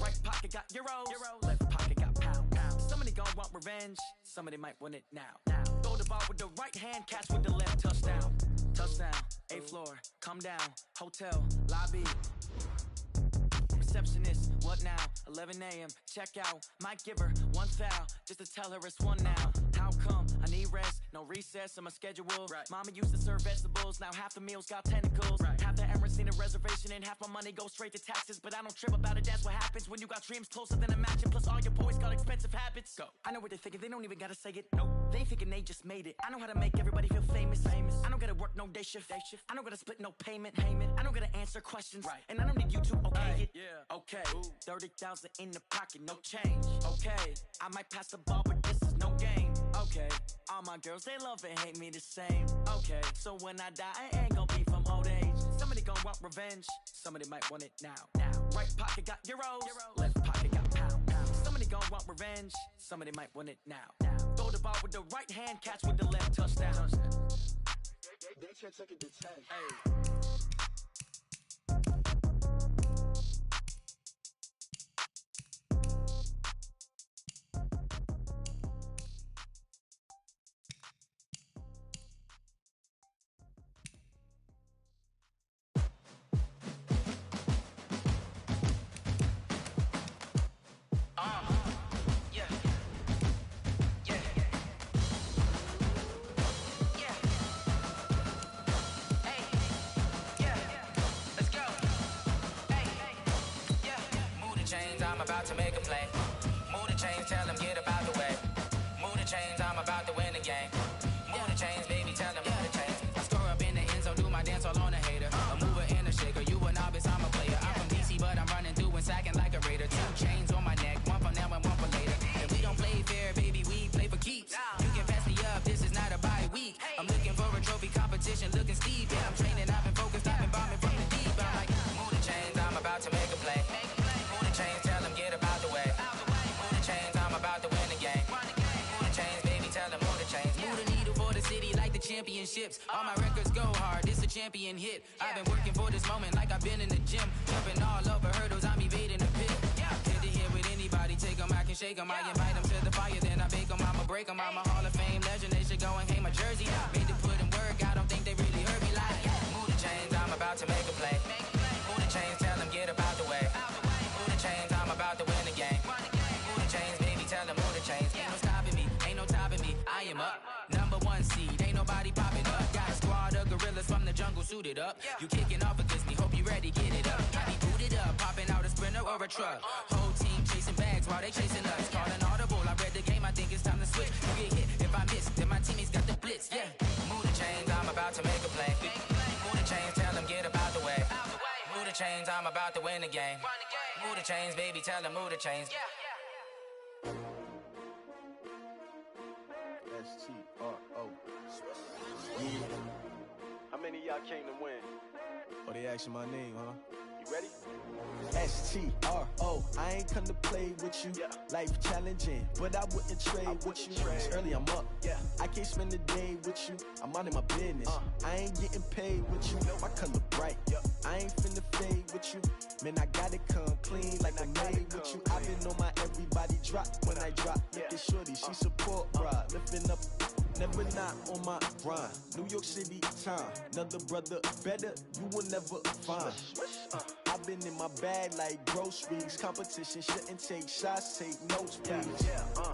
Right pocket got euros, left pocket got pound. Somebody gon' want revenge, somebody might want it now. Throw the ball with the right hand, catch with the left, touchdown. Touchdown, 8th floor, come down, hotel, lobby. Receptionist, what now? 11 a.m., check out. Might give her one foul, just to tell her it's one now. How come? I need rest, no recess in my schedule. Right. Mama used to serve vegetables, now half the meals got tentacles. Right. Half the Emirates need a reservation and half my money goes straight to taxes. But I don't trip about it, that's what happens when you got dreams closer than a match. And plus all your boys got expensive habits. Go. I know what they're thinking, they don't even gotta say it. Nope. They ain't thinking they just made it. I know how to make everybody feel famous. I don't gotta work no day shift. I don't gotta split no payment. I don't gotta answer questions. Right. And I don't need you to okay it. Yeah. Okay. 30,000 in the pocket, no change. Okay. I might pass the ball, but this is no game. Okay. All my girls, they love and hate me the same. Okay. So when I die, I ain't gonna be from old age. Somebody gon' want revenge. Somebody might want it now. Right pocket got euros. Left pocket got pound. Somebody gon' want revenge. Somebody might want it now. Throw the ball with the right hand, catch with the left, touchdown. They can't take it to 10. Hey. I'm about to make a play. Move the chains, tell them get up out the way. Move the chains, I'm about to win the game. Move the chains, baby, tell them move the chains. I score up in the end zone, do my dance all on a hater. A mover and a shaker, you a novice, I'm a player. I'm from DC, but I'm running through and sacking like a raider. 2 chains on my neck, one for now and one for later. And we don't play fair, baby, we play for keeps. You can pass me up, this is not a bye week. I'm looking for a trophy competition, looking steep. Yeah, I'm training, I've been focused, I've been bombing from the deep. I'm like, move the chains, I'm about to make a play. Move the chains, tell them get up out the way. Move the chains, I'm about to win the game. Move the chains, baby, tell them move the chains. Move the needle for the city like the championships. All my records go hard, this a champion hit. I've been working for this moment like I've been in the gym. Jumping all over hurdles, I'm evading the pit. Hit to hit with anybody, take them, I can shake them. I invite them to the fire, then I bake them, I'ma break them. I'm a Hall of Fame legend, they should go and hang my jersey. Made to put in work, I don't think they really heard me like. Move the chains, I'm about to make a play. Move the chains, tell them get up out the way. Move the chains, I'm about to win the game. Move the chains, baby, tell them move the chains. Ain't no stopping me, ain't no topping me. I am up, #1 seed, ain't nobody popping up. Got a squad of gorillas from the jungle suited up. You kicking off against me, hope you ready, get it up. I be booted up, popping out a sprinter or a truck. Whole team chasing bags while they chasing us. Calling audible, I read the game, I think it's time to switch. You get hit, if I miss, then my teammates got the blitz, yeah. Move the chains, I'm about to make a play. Move the chains, tell them get up out the way. Move the chains, I'm about to win the game. Move the chains, baby, tell them move the chains. S-T-R-O. Yeah. How many of y'all came to win? Oh, they asking my name, huh? You ready? S-T-R-O. I ain't come to play with you. Life challenging, but I wouldn't trade with you. It's early, I'm up. I can't spend the day with you. I'm out of my business. I ain't getting paid with you. My color bright. I ain't finna fade with you. Man, I gotta come clean like I made with you. I've been on my everybody drop when I drop. Look at shorty, she support, bruh. Lifting up. Never not on my grind. New York City time. Another brother better, you will never find. I've been in my bag like groceries. Competition shouldn't take shots, take notes, please.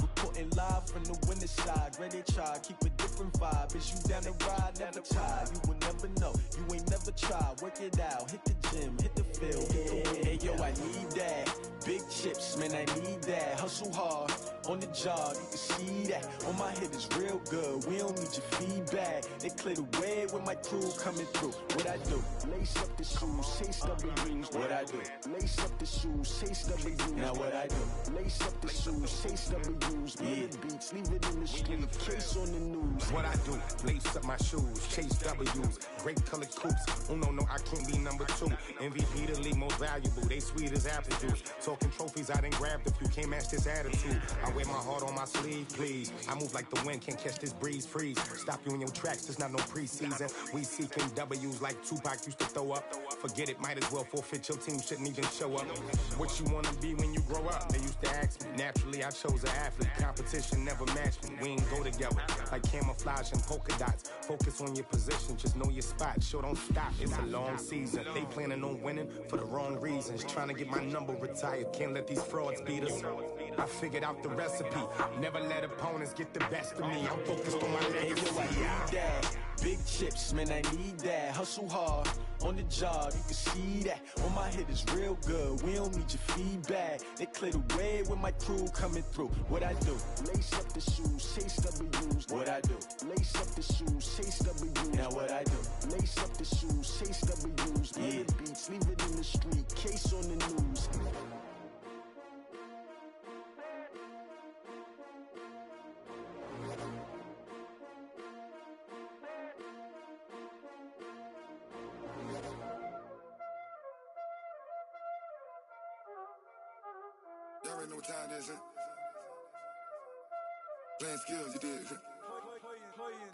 Reporting live from the winter side. Ready to try, keep a different vibe. Is you down the ride, never tired. You will never know, you ain't never tried. Work it out, hit the gym, hit the field. Hey yo, I need that. Big chips, man, I need that. Hustle hard, on the job, you can see that. On my head is real good, we don't need your feedback. They clear the way with my crew coming through. What I do? Lace up the shoes, chase W's. What I do? Lace up the shoes, chase W's. Now what I do? Lace up the shoes, chase W's. Get the beats, leave it in the street, case on the news. What I do? Lace up my shoes, chase W's. Great colored coops. Oh no, I can't be number 2. MVP the league most valuable. They sweet as apple juice. Talking trophies, I done grabbed a few. Can't match this attitude. I wear my heart on my sleeve, please. I move like the wind, can't catch this breeze. Freeze. Stop you in your tracks. There's not no preseason. We seeking W's like Tupac used to throw up. Forget it, might as well forfeit. Your team shouldn't even show up. What you wanna be when you grow up? They used to ask me. Naturally, I chose an athlete. Competition never matched me. We ain't go together like camouflage and polka dots. Focus on your position, just know your spot. Sure, don't stop. It's a long season. They planning on winning for the wrong reasons. Trying to get my number retired. Can't let these frauds beat us. I figured out the recipe. Never let opponents get the best of me. I'm focused on my legacy. I need that. Big chips, man, I need that. Hustle hard on the job, you can see that. On my head is real good. We don't need your feedback. They clear the way with my crew coming through. What I do? Lace up the shoes, chase W's. What I do? Lace up the shoes, chase W's. Now what I do? Lace up the shoes, chase W's. Yeah. Beats, leave it in the street. Case on the news. Y'all already know what time it is, huh? Playing skills, you did.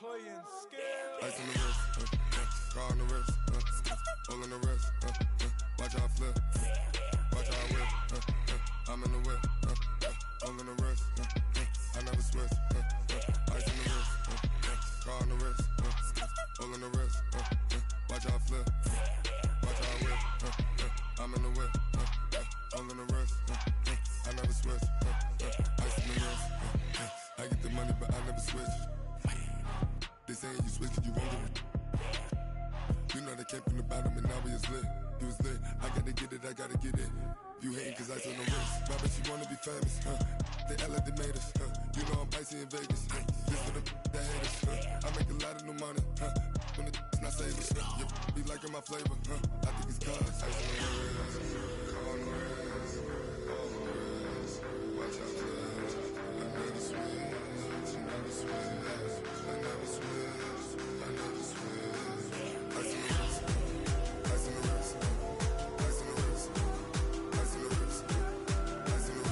Playing skills. Ice on the wrist, car on the wrist, hole in the wrist, watch how I flip, watch how I whip, I'm in the whip, hole in the wrist, I never switch, ice on the wrist, car on the wrist, hole in the wrist, watch how I flip, watch how I whip, I'm in the whip, hole in the wrist, I never switch, ice on the wrist, I get the money but I never switch. They saying you switch, you won't get it. You know they came from the bottom and now we is lit. You was lit, I gotta get it, I gotta get it. You hating cause ice on the wrist. Robert, she wanna be famous, They act like they made us, You know I'm icy in Vegas, This for the that hate us, I make a lot of new money, When it's not savers, You be liking my flavor, I think it's cause ice on the wrist, on the wrist, on the wrist. Watch out, cuz I never switch, I never switch, I never switch, I never switch. Ice on the wrist, ice on the wrist, ice on the wrist, ice on the wrist, ice on the wrist,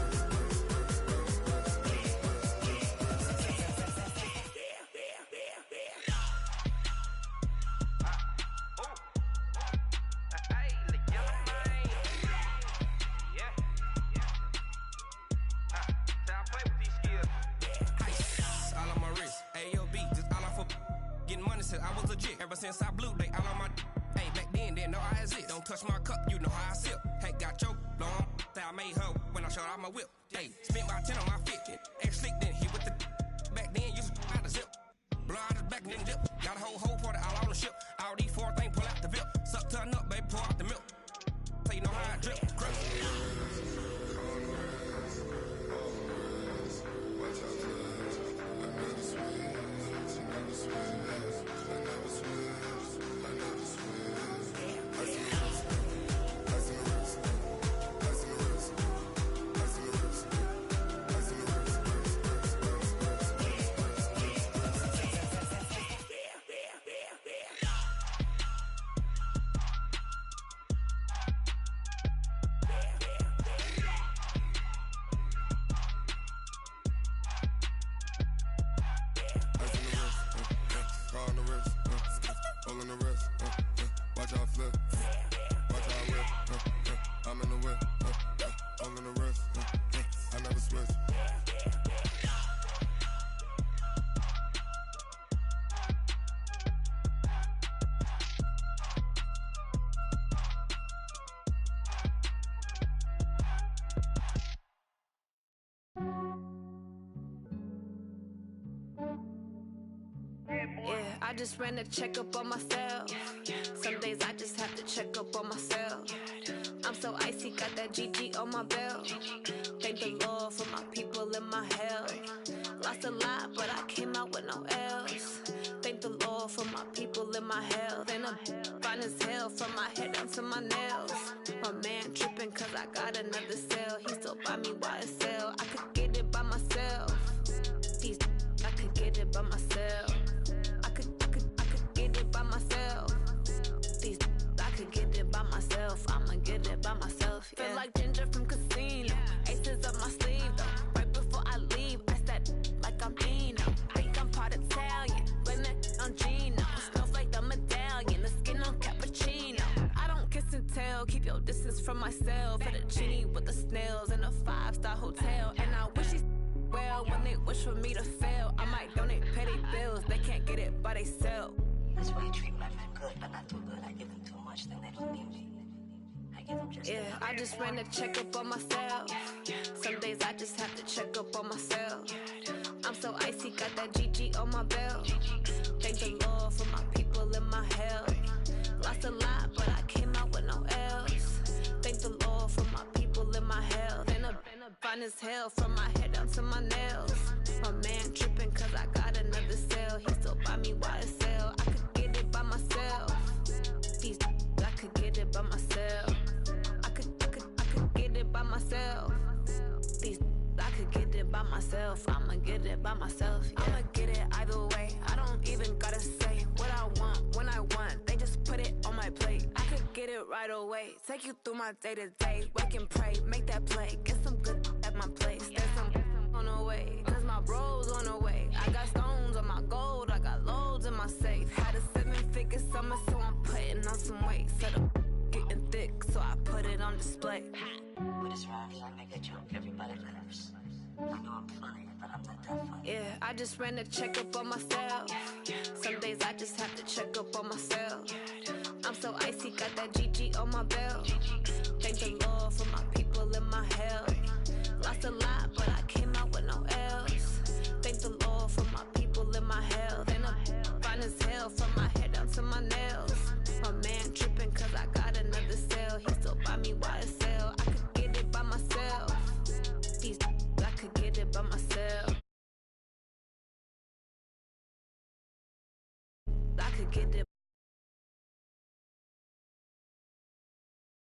I was legit. Ever since I blew, they all on my hey, back then, didn't know I exist. Don't touch my cup, you know how I sip. Hey, got choked, long. Say I made her when I showed out my whip. Hey, spent my 10 on my fit. Ex slick, then hit with the back then, used to out the zip. Blow out the back, then dip. Got a whole party all on the ship. All these 4 things, pull out the VIP. Suck, turn up, baby, pour out the milk. So you know how I drip. Crush. Yeah, I just ran a checkup on myself. Some days I just have to check up on myself. I'm so icy, got that GG on my belt. Thank the Lord for my people and my health. Lost a lot, but I came out with no L's. Thank the Lord for my people and my health. And I'm fine as hell from my head down to my nails. My man tripping cause I got another cell. He still buy me YSL. I could get it by myself. I could get it by myself. I could get it by myself. get it by myself. Feel like Ginger from Casino. Aces up my sleeve though. Right before I leave, I said like I'm Dino. Think I'm part Italian, blame that on Gino. Smells like the medallion, the skin on cappuccino. I don't kiss and tell, keep your distance from myself. Fettuccine with the snails in a 5-star hotel. And I wish he's well when they wish for me to fail. I might donate petty bills, they can't get it by themselves. That's why you treat women good, but not too good. I give them too much, then they don't need me. I give them just yeah, I just ran to check up on myself. Some days I just have to check up on myself. I'm so icy, got that GG on my belt. Thank the Lord for my people in my health. Lost a lot, but I came out with no else. Thank the Lord for my people in my health. And a fine as hell from my head down to my nails. My man tripping cause I got another cell. He still buy me YSL. I could get it by myself. These I could get it by myself. I could get it by myself. These I could get it by myself. I'ma get it by myself. Yeah. I'ma get it either way. I don't even gotta say what I want when I want. They just put it on my plate. I could get it right away. Take you through my day to day. Wake and pray, make that play. Get some good at my place. There's some on the way, cause my bro's on the way. I got stones on my gold. I got loads in my safe. Had a 7-figure summer, so I'm putting on some weight. Set up getting thick, so I put it on display. What is wrong? I make a joke, everybody laughs. I know I'm funny, but I'm not that funny. Yeah, I just ran to check up on myself. Some days I just have to check up on myself. I'm so icy, got that GG on my belt. Thank the Lord for my people in my health. Lost a lot, but I came out with no else. Thank the Lord for my people in my health. And I'm fine as hell from my head down to my nails. My man tripping cause I got another cell. He still buy me YSL. I could get it by myself. These I could get it by myself. I could get it